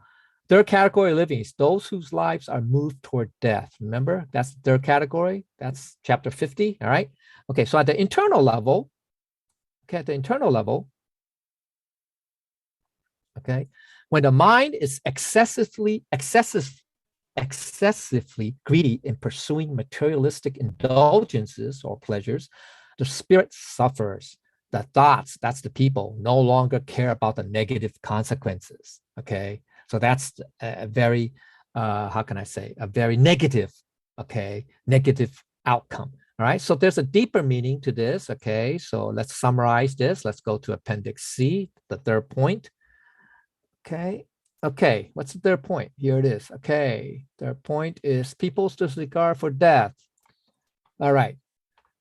third category of living. It's those whose lives are moved toward death. Remember, that's the third category. That's chapter 50. All right. Okay. So at the internal level, okay, when the mind is excessively greedy in pursuing materialistic indulgences or pleasures, the spirit suffers. The thoughts, that's the people, no longer care about the negative consequences. Okay, so that's a very, how can I say, a very negative, negative outcome. All right, so there's a deeper meaning to this. Okay, so let's summarize this. Let's go to Appendix C, the third point. Okay, what's the third point? Here it is. Okay, third point is people's disregard for death. All right,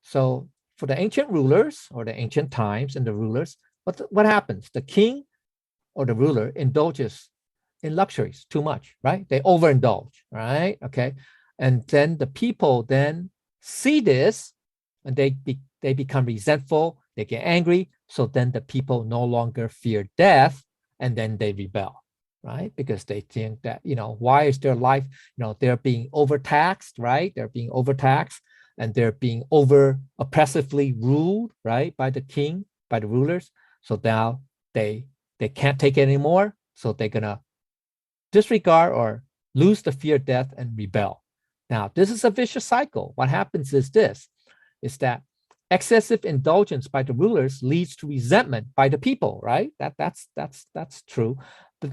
so for the ancient rulers or the ancient times and the rulers, what happens? The king or the ruler indulges in luxuries too much, right? They overindulge, right? Okay, and then the people then see this and they become resentful, they get angry, so then the people no longer fear death and then they rebel, right? Because they think that, why is their life, they're being overtaxed, right? They're being overtaxed and they're being over oppressively ruled, right? By the king, by the rulers. So now they can't take it anymore. So they're gonna disregard or lose the fear of death and rebel. Now, this is a vicious cycle. What happens is that excessive indulgence by the rulers leads to resentment by the people, right? That's true.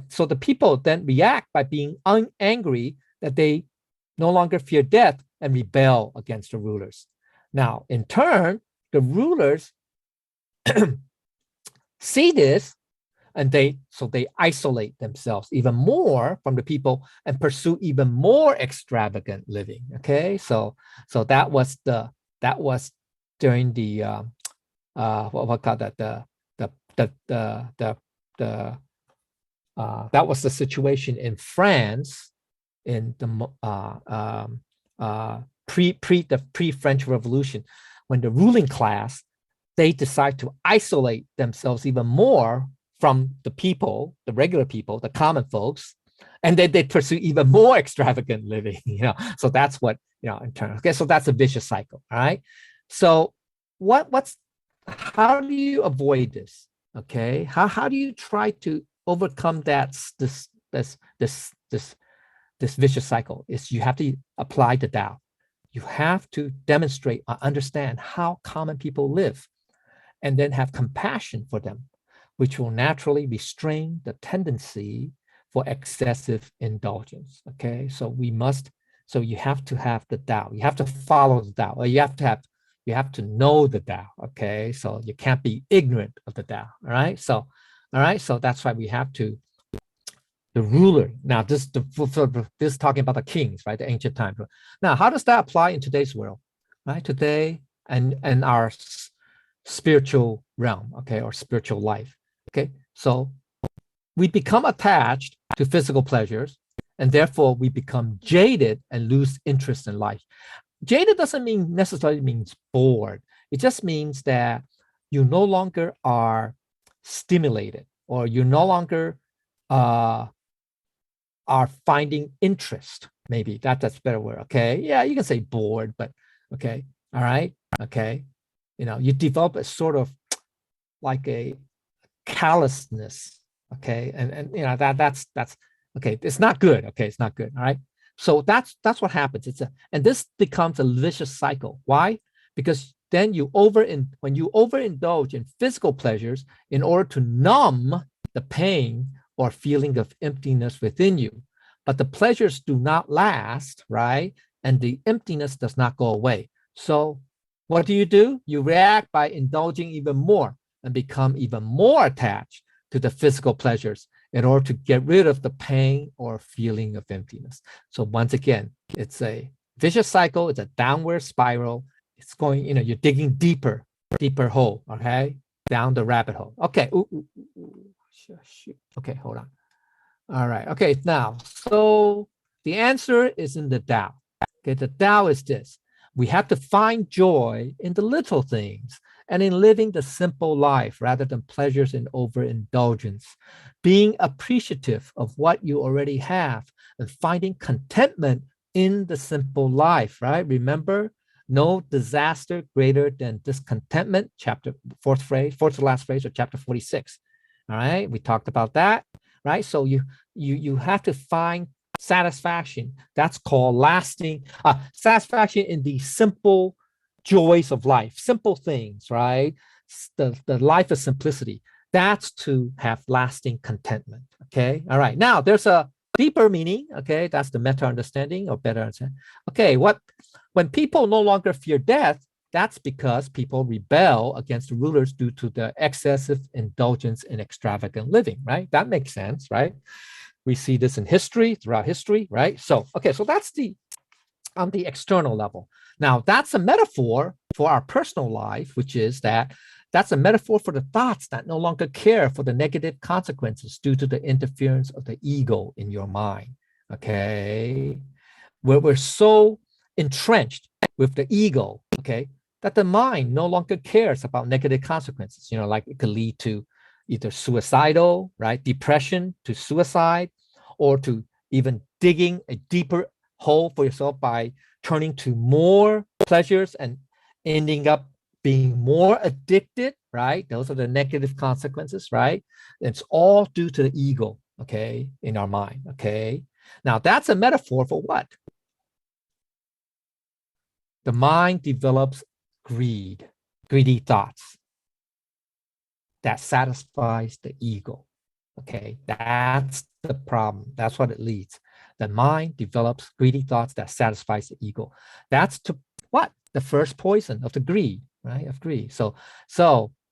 So the people then react by being angry that they no longer fear death and rebel against the rulers. Now, in turn, the rulers see this and they isolate themselves even more from the people and pursue even more extravagant living. Okay, so that was during the what call that that was the situation in France in the pre-French Revolution, when the ruling class, they decide to isolate themselves even more from the people, the regular people, the common folks, and then they pursue even more extravagant living. So that's what in terms. Okay, so that's a vicious cycle. All right. So how do you avoid this? Okay, how do you try to overcome this vicious cycle? Is you have to apply the Tao. You have to demonstrate or understand how common people live, and then have compassion for them, which will naturally restrain the tendency for excessive indulgence. Okay, so you have to have the Tao. You have to follow the Tao. Or you have to know the Tao. Okay, so you can't be ignorant of the Tao. All right, so All right, so that's why we have to the ruler. Now, this is talking about the kings, right? The ancient times. Now, how does that apply in today's world, right? Today and our spiritual realm, okay, or spiritual life, okay. So we become attached to physical pleasures, and therefore we become jaded and lose interest in life. Jaded doesn't mean necessarily means bored. It just means that you no longer are stimulated, or you no longer are finding interest. Maybe that's a better word. Okay. Yeah, you can say bored, but okay. All right. Okay. You develop a sort of like a callousness. Okay. And that's okay. It's not good. Okay. It's not good. All right. So that's what happens. And this becomes a vicious cycle. Why? Because then when you overindulge in physical pleasures in order to numb the pain or feeling of emptiness within you. But the pleasures do not last, right? And the emptiness does not go away. So what do? You react by indulging even more and become even more attached to the physical pleasures in order to get rid of the pain or feeling of emptiness. So once again, it's a vicious cycle. It's a downward spiral. It's going, you're digging deeper hole, okay? Down the rabbit hole. Okay. Shoot. Okay, hold on. All right. Okay, now, so the answer is in the Tao. Okay, the Tao is this. We have to find joy in the little things and in living the simple life rather than pleasures and overindulgence. Being appreciative of what you already have and finding contentment in the simple life, right? Remember, no disaster greater than discontentment, chapter fourth to last phrase of chapter 46. All right, we talked about that, right? So you have to find satisfaction. That's called lasting satisfaction in the simple joys of life, simple things, right? The life of simplicity. That's to have lasting contentment. Okay. All right. Now there's a deeper meaning. Okay. That's the meta understanding or better understanding. Okay. When people no longer fear death, that's because people rebel against the rulers due to the excessive indulgence in extravagant living, right? That makes sense, right? We see this in history, throughout history, right? So, okay, so that's on the external level. Now, that's a metaphor for our personal life, which is that's a metaphor for the thoughts that no longer care for the negative consequences due to the interference of the ego in your mind, okay? Where we're so entrenched with the ego, okay, that the mind no longer cares about negative consequences, like it could lead to either suicidal, right, depression to suicide, or to even digging a deeper hole for yourself by turning to more pleasures and ending up being more addicted, right? Those are the negative consequences, right? It's all due to the ego, okay, in our mind, okay? Now, that's a metaphor for what? The mind develops greedy thoughts that satisfies the ego. Okay, that's the problem. That's what it leads. The mind develops greedy thoughts that satisfies the ego. That's to what? The first poison of the greed, right? Of greed. So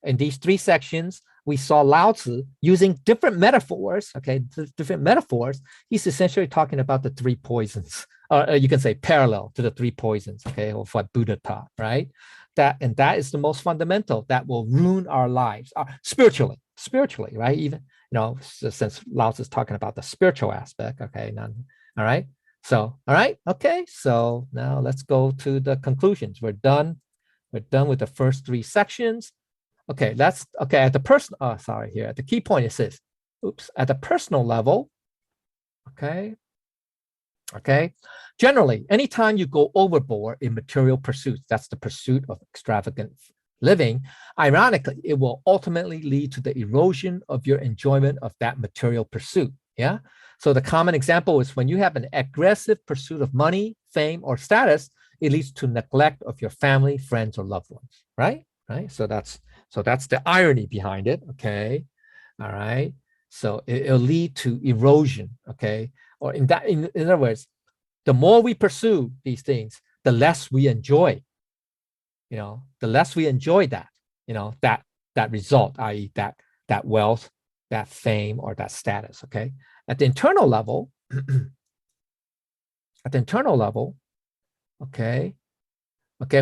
in these three sections, we saw Lao Tzu using different metaphors. Okay, different metaphors. He's essentially talking about the three poisons, or you can say parallel to the three poisons. Okay, or what Buddha taught, right? That is the most fundamental. That will ruin our lives spiritually, right? Even since Lao Tzu is talking about the spiritual aspect. Okay, all right. So, all right, okay. So now let's go to the conclusions. We're done with the first three sections. Okay, at the personal, here, the key point is this. At the personal level, okay. Generally, anytime you go overboard in material pursuits, that's the pursuit of extravagant living, ironically, it will ultimately lead to the erosion of your enjoyment of that material pursuit. Yeah. So the common example is when you have an aggressive pursuit of money, fame, or status, it leads to neglect of your family, friends, or loved ones. Right. So that's the irony behind it. Okay. All right. So it'll lead to erosion. Okay. Or in other words, the more we pursue these things, the less we enjoy. The less we enjoy that, that result, i.e., that wealth, that fame or that status, okay? At the internal level, okay,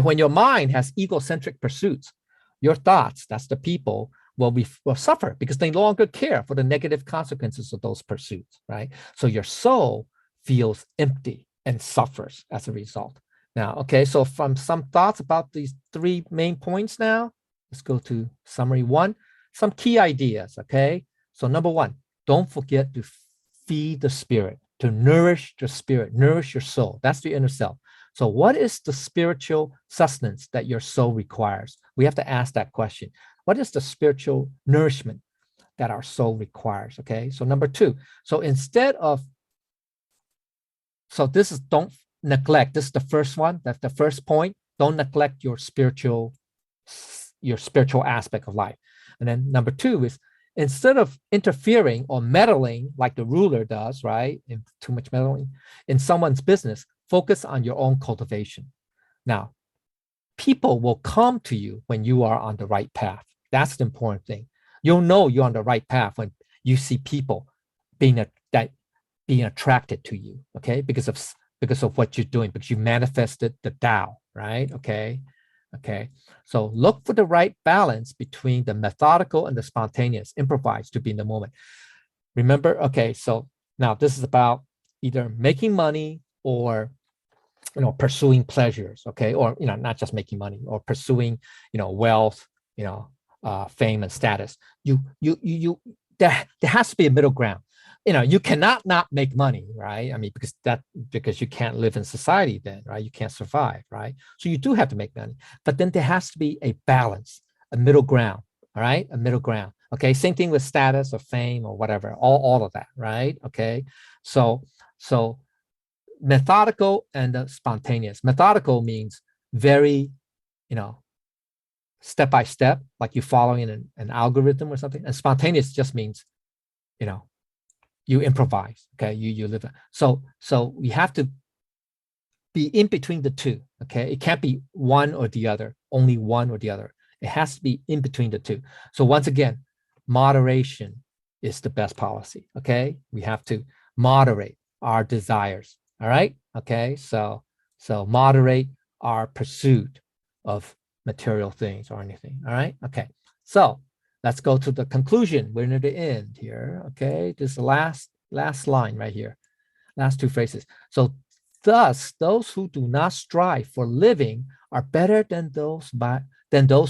when your mind has egocentric pursuits, your thoughts, that's the people, will suffer because they no longer care for the negative consequences of those pursuits, right? So your soul feels empty and suffers as a result. Now, okay, so from some thoughts about these three main points now, let's go to summary one, some key ideas, okay? So number one, don't forget to feed the spirit, to nourish the spirit, nourish your soul. That's the inner self. So what is the spiritual sustenance that your soul requires? We have to ask that question. What is the spiritual nourishment that our soul requires? Okay, so number two, so instead of, so this is don't neglect, this is the first one, that's the first point, don't neglect your spiritual aspect of life. And then number two is, instead of interfering or meddling like the ruler does, right, in too much meddling in someone's business, focus on your own cultivation. Now, people will come to you when you are on the right path. That's the important thing. You'll know you're on the right path when you see people being attracted to you, okay, because of what you're doing, because you manifested the Tao, right? Okay. So look for the right balance between the methodical and the spontaneous, improvise to be in the moment. Remember, okay, so now this is about either making money or pursuing pleasures, okay, or not just making money, or pursuing wealth, fame and status. There has to be a middle ground. You cannot not make money, right? I mean, because you can't live in society then, right? You can't survive, right? So you do have to make money, but then there has to be a balance, a middle ground, all right? A middle ground. Okay, same thing with status or fame or whatever, all of that, right? Okay, so methodical and spontaneous. Methodical means very, step by step, like you're following an algorithm or something. And spontaneous just means, you improvise. Okay, you live. So we have to be in between the two. Okay, it can't be one or the other, only one or the other. It has to be in between the two. So once again, moderation is the best policy. Okay, we have to moderate our desires. All right. Okay. So moderate our pursuit of material things or anything. All right. Okay. So let's go to the conclusion. We're near the end here. Okay. This is the last line right here. Last two phrases. So thus, those who do not strive for living are better than those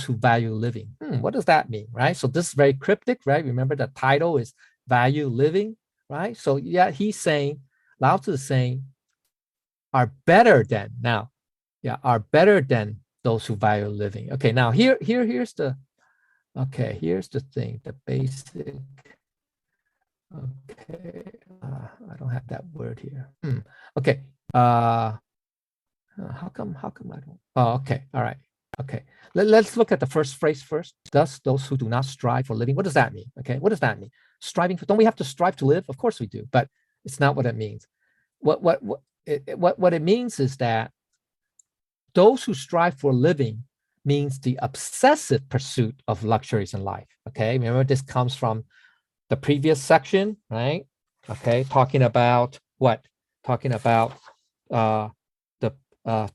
who value living. What does that mean? Right. So this is very cryptic, right? Remember the title is Value Living, right? So yeah, he's saying, Lao Tzu is saying, are better than those who value living. Okay, now here's the thing, the basic. Okay, I don't have that word here. Okay, how come I don't? Oh, okay, all right. Okay, let's look at the first phrase first. Thus, those who do not strive for living. What does that mean? Okay, what does that mean? Striving for? Don't we have to strive to live? Of course we do, but it's not what it means. What it means is that those who strive for living means the obsessive pursuit of luxuries in life. Okay, remember this comes from the previous section, right? Okay, talking about what? Talking about the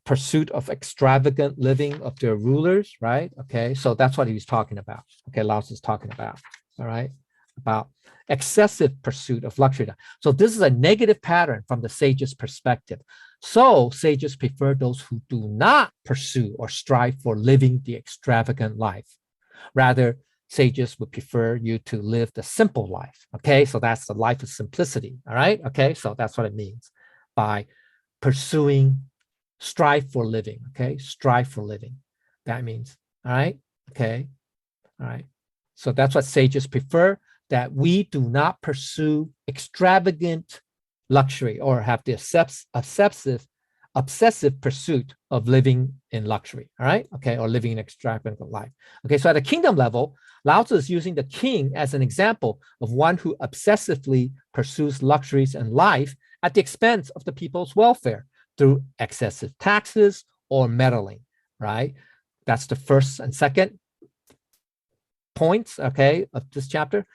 pursuit of extravagant living of their rulers, right? Okay, so that's what he was talking about. Okay, Lao Tzu is talking about, all right, about excessive pursuit of luxury. So this is a negative pattern from the sage's perspective. So sages prefer those who do not pursue or strive for living the extravagant life. Rather, sages would prefer you to live the simple life. Okay, so that's the life of simplicity. All right, okay, so that's what it means by pursuing, strive for living. Okay, strive for living. That means, all right, okay, all right. So that's what sages prefer, that we do not pursue extravagant luxury or have the obsessive pursuit of living in luxury, all right? Okay, or living an extravagant life. Okay, so at a kingdom level, Lao Tzu is using the king as an example of one who obsessively pursues luxuries and life at the expense of the people's welfare through excessive taxes or meddling, right? That's the first and second points, okay, of this chapter.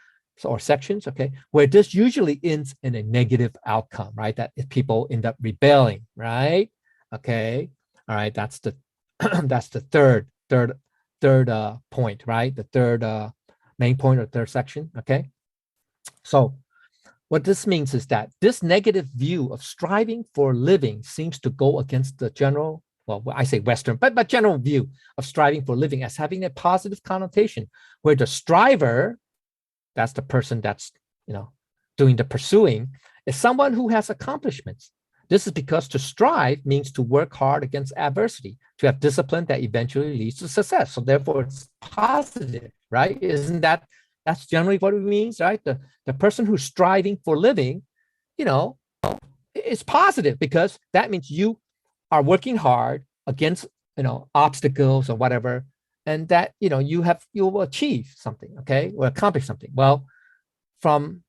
or sections, okay, where this usually ends in a negative outcome, right? That if people end up rebelling, right? Okay, all right, that's the that's the third point, right? The third main point or third section, okay? So what this means is that this negative view of striving for living seems to go against the general, well, I say Western, but general view of striving for living as having a positive connotation, where the striver, that's the person that's, doing the pursuing, is someone who has accomplishments. This is because to strive means to work hard against adversity, to have discipline that eventually leads to success. So therefore, it's positive, right? That's generally what it means, right? The person who's striving for living, you know, is positive because that means you are working hard against, obstacles or whatever, and that, you will achieve something, okay, or accomplish something. Well, from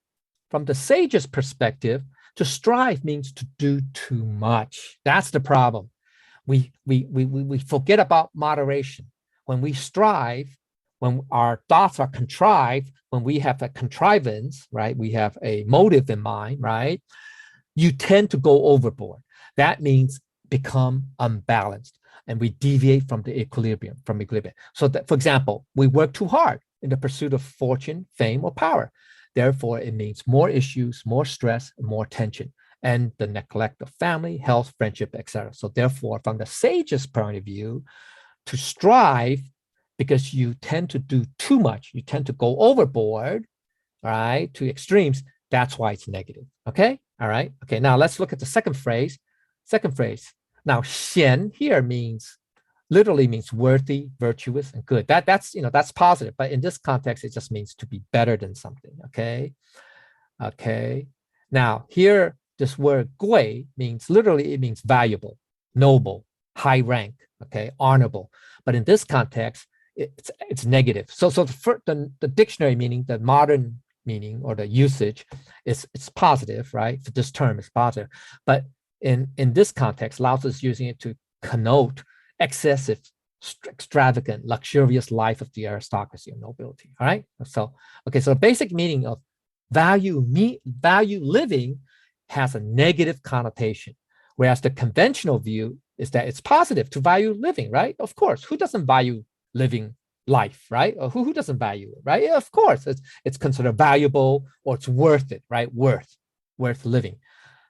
the sage's perspective, to strive means to do too much. That's the problem. We forget about moderation. When we strive, when our thoughts are contrived, when we have a contrivance, right? We have a motive in mind, right? You tend to go overboard. That means become unbalanced, and we deviate from the equilibrium, So that, for example, we work too hard in the pursuit of fortune, fame, or power. Therefore, it means more issues, more stress, more tension, and the neglect of family, health, friendship, etc. So therefore, from the sage's point of view, to strive, because you tend to do too much, you tend to go overboard, right, to extremes, that's why it's negative, okay? All right, okay, now let's look at the second phrase. Now, 贤 here literally means worthy, virtuous, and good. That's positive, but in this context, it just means to be better than something, okay? Okay, now here, this word 贵 literally it means valuable, noble, high rank, okay, honorable. But in this context, it's negative. So the dictionary meaning, the modern meaning or the usage it's positive, right? For this term is positive. But in this context, Lao Tzu is using it to connote excessive, extravagant, luxurious life of the aristocracy or nobility. All right. So the basic meaning of value living has a negative connotation, whereas the conventional view is that it's positive to value living, right? Of course, who doesn't value living life, right? Or who doesn't value it, right? Yeah, of course, it's considered valuable, or it's worth it, right? Worth living.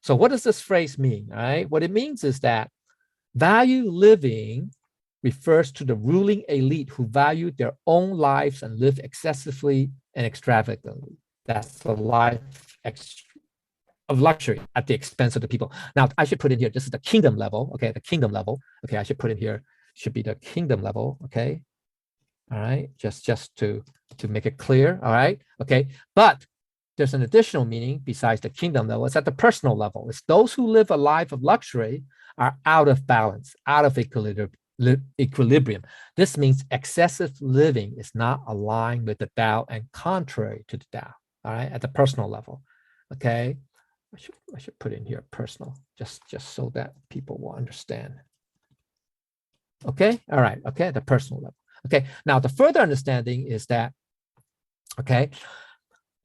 So what does this phrase mean, right? What it means is that value living refers to the ruling elite who value their own lives and live excessively and extravagantly. That's the life of luxury at the expense of the people. Now, I should put in here, this is the kingdom level, okay? The kingdom level, okay? I should put in here, should be the kingdom level, okay? All right, just to make it clear, all right? Okay, but there's an additional meaning besides the kingdom level. It's at the personal level. It's those who live a life of luxury are out of balance, out of equilibrium. This means excessive living is not aligned with the Tao and contrary to the Tao, all right, at the personal level, okay? I should put in here personal, just so that people will understand. Okay, all right, okay, the personal level. Okay, now the further understanding is that, okay,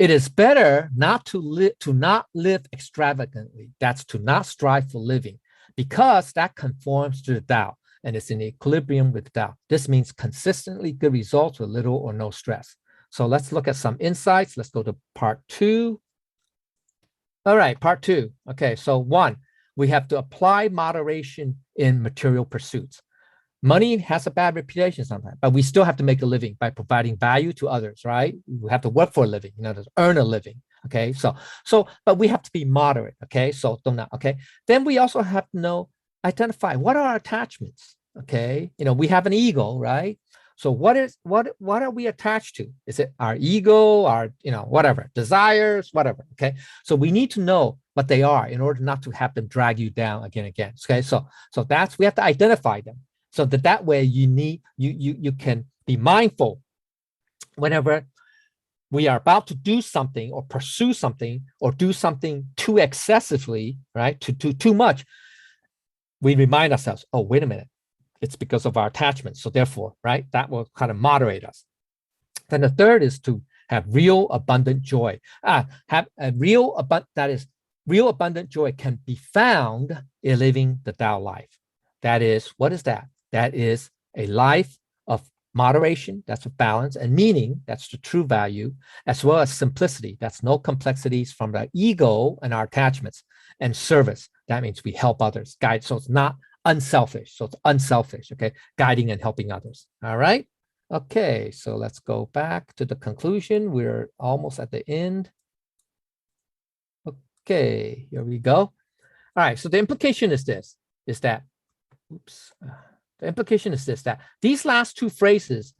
it is better not to live extravagantly. That's to not strive for living, because that conforms to the Tao and it's in equilibrium with the Tao. This means consistently good results with little or no stress. So let's look at some insights. Let's go to part 2. All right, part 2. Okay, so 1, we have to apply moderation in material pursuits. Money has a bad reputation sometimes, but we still have to make a living by providing value to others, right? We have to work for a living, to earn a living, okay? But we have to be moderate, okay? So don't not, okay? Then we also have to identify what are our attachments, okay? We have an ego, right? So what are we attached to? Is it our ego, our, whatever, desires, whatever, okay? So we need to know what they are in order not to have them drag you down again and again, okay? So we have to identify them. So that way you can be mindful whenever we are about to do something or pursue something or do something too excessively, right? To do too much, we remind ourselves, oh, wait a minute, it's because of our attachment. So therefore, right, that will kind of moderate us. Then the third is to have real abundant joy. Have a real real abundant joy can be found in living the Tao life. That is, what is that? That is a life of moderation, that's a balance, and meaning, that's the true value, as well as simplicity, that's no complexities from the ego and our attachments, and service, that means we help others, guide, so it's not unselfish, so it's unselfish, okay, guiding and helping others, all right? Okay, so let's go back to the conclusion. We're almost at the end. Okay, here we go. All right, so the implication is this, is that, the implication is this, that these last two phrases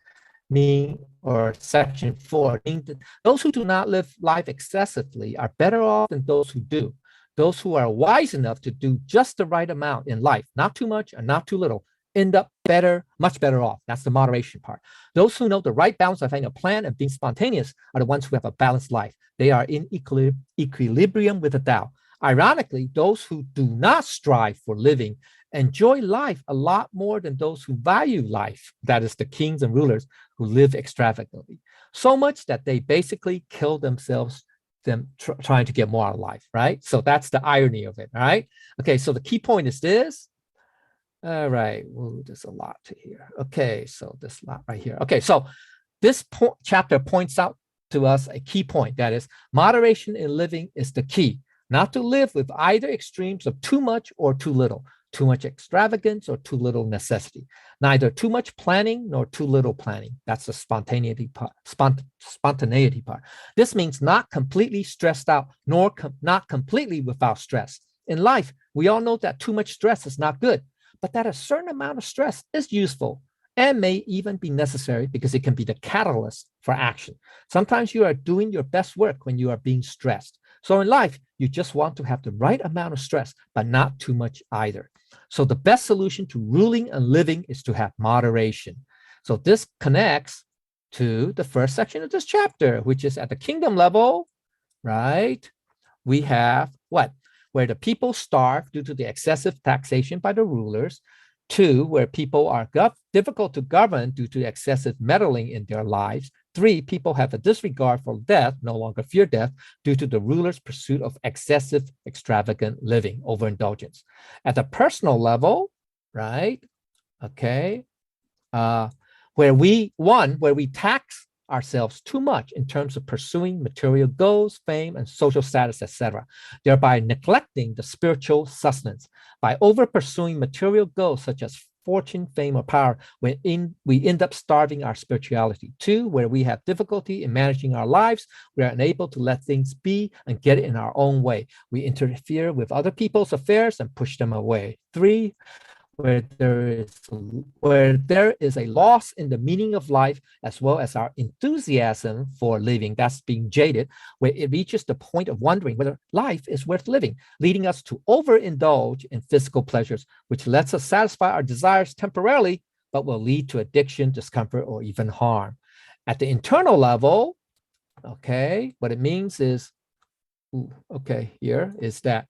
mean, or section 4, mean that those who do not live life excessively are better off than those who do. Those who are wise enough to do just the right amount in life, not too much and not too little, end up better, much better off. That's the moderation part. Those who know the right balance of having a plan and being spontaneous are the ones who have a balanced life. They are in equilibrium with the Tao. Ironically, those who do not strive for living enjoy life a lot more than those who value life. That is the kings and rulers who live extravagantly. So much that they basically kill themselves trying to get more out of life, right? So that's the irony of it, all right? Okay, so the key point is this. All right, ooh, there's a lot to here. Okay, so this lot right here. Okay, so this chapter points out to us a key point, that is, moderation in living is the key, not to live with either extremes of too much or too little, too much extravagance or too little necessity, neither too much planning nor too little planning. That's the spontaneity part. Spontaneity part. This means not completely stressed out, nor not completely without stress. In life, we all know that too much stress is not good, but that a certain amount of stress is useful and may even be necessary because it can be the catalyst for action. Sometimes you are doing your best work when you are being stressed. So in life, you just want to have the right amount of stress, but not too much either. So the best solution to ruling and living is to have moderation. So this connects to the first section of this chapter, which is at the kingdom level, right? We have what? Where the people starve due to the excessive taxation by the rulers. 2, where people are difficult to govern due to excessive meddling in their lives. 3, people have a disregard for death, no longer fear death, due to the ruler's pursuit of excessive, extravagant living, overindulgence. At the personal level, right? Okay, where we tax ourselves too much in terms of pursuing material goals, fame, and social status, etc., thereby neglecting the spiritual sustenance. By over pursuing material goals such as fortune, fame, or power, we end up starving our spirituality. 2, where we have difficulty in managing our lives, we are unable to let things be and get it in our own way. We interfere with other people's affairs and push them away. 3, where there is a loss in the meaning of life, as well as our enthusiasm for living, that's being jaded, where it reaches the point of wondering whether life is worth living, leading us to overindulge in physical pleasures, which lets us satisfy our desires temporarily, but will lead to addiction, discomfort, or even harm. At the internal level, okay, what it means is, here is that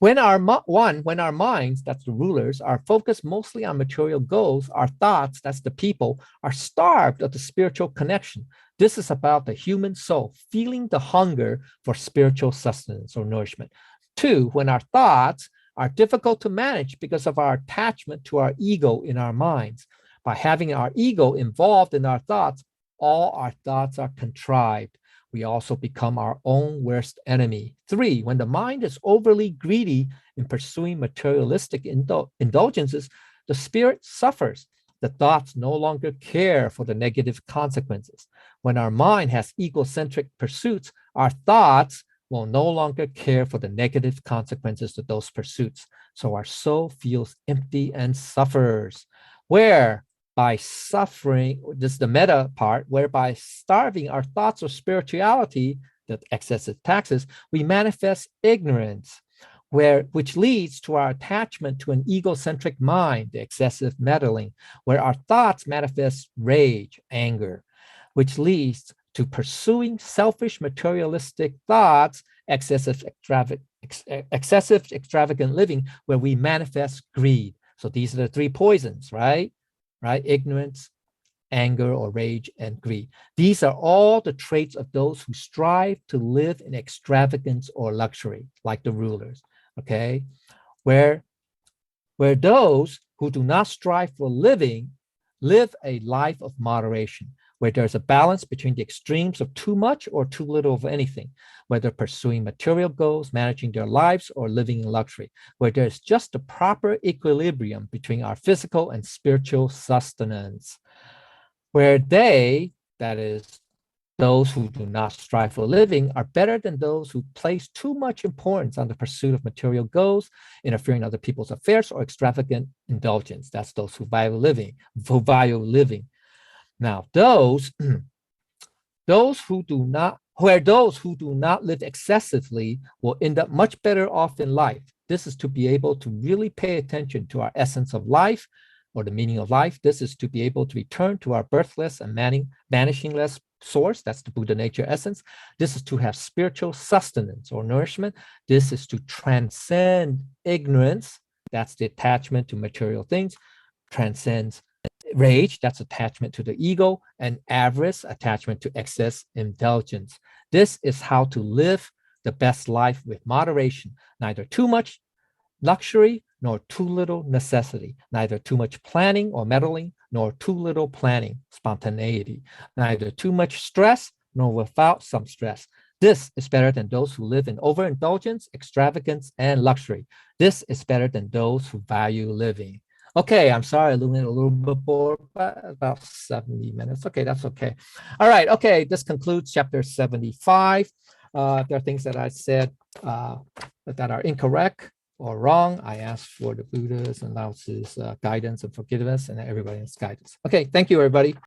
when our minds, that's the rulers, are focused mostly on material goals, our thoughts, that's the people, are starved of the spiritual connection. This is about the human soul feeling the hunger for spiritual sustenance or nourishment. 2, when our thoughts are difficult to manage because of our attachment to our ego in our minds. By having our ego involved in our thoughts, all our thoughts are contrived. We also become our own worst enemy. 3, when the mind is overly greedy in pursuing materialistic indulgences, the spirit suffers. The thoughts no longer care for the negative consequences. When our mind has egocentric pursuits, our thoughts will no longer care for the negative consequences of those pursuits. So our soul feels empty and suffers. Where by suffering, this is the meta part, whereby starving our thoughts of spirituality, the excessive taxes, we manifest ignorance, which leads to our attachment to an egocentric mind, the excessive meddling, where our thoughts manifest rage, anger, which leads to pursuing selfish materialistic thoughts, excessive extravagant living, where we manifest greed. So these are the 3 poisons, right? Ignorance, anger or rage and greed. These are all the traits of those who strive to live in extravagance or luxury, like the rulers, okay? Where those who do not strive for living live a life of moderation, where there's a balance between the extremes of too much or too little of anything, whether pursuing material goals, managing their lives, or living in luxury, where there's just the proper equilibrium between our physical and spiritual sustenance, where they, that is, those who do not strive for living, are better than those who place too much importance on the pursuit of material goals, interfering in other people's affairs, or extravagant indulgence. That's those who value living, Now, those who do not live excessively will end up much better off in life. This is to be able to really pay attention to our essence of life, or the meaning of life. This is to be able to return to our birthless and vanishingless source. That's the Buddha nature essence. This is to have spiritual sustenance or nourishment. This is to transcend ignorance. That's the attachment to material things. Transcends rage, that's attachment to the ego, and avarice, attachment to excess indulgence. This is how to live the best life with moderation, neither too much luxury nor too little necessity, neither too much planning or meddling nor too little planning, spontaneity, neither too much stress nor without some stress. This is better than those who live in overindulgence, extravagance, and luxury. This is better than those who value living. Okay, I'm sorry, I went a little bit more, about 70 minutes. Okay, that's okay. All right, okay, this concludes chapter 75. There are things that I said that are incorrect or wrong. I ask for the Buddha's and Lao Tzu's guidance and forgiveness, and everybody's guidance. Okay, thank you, everybody.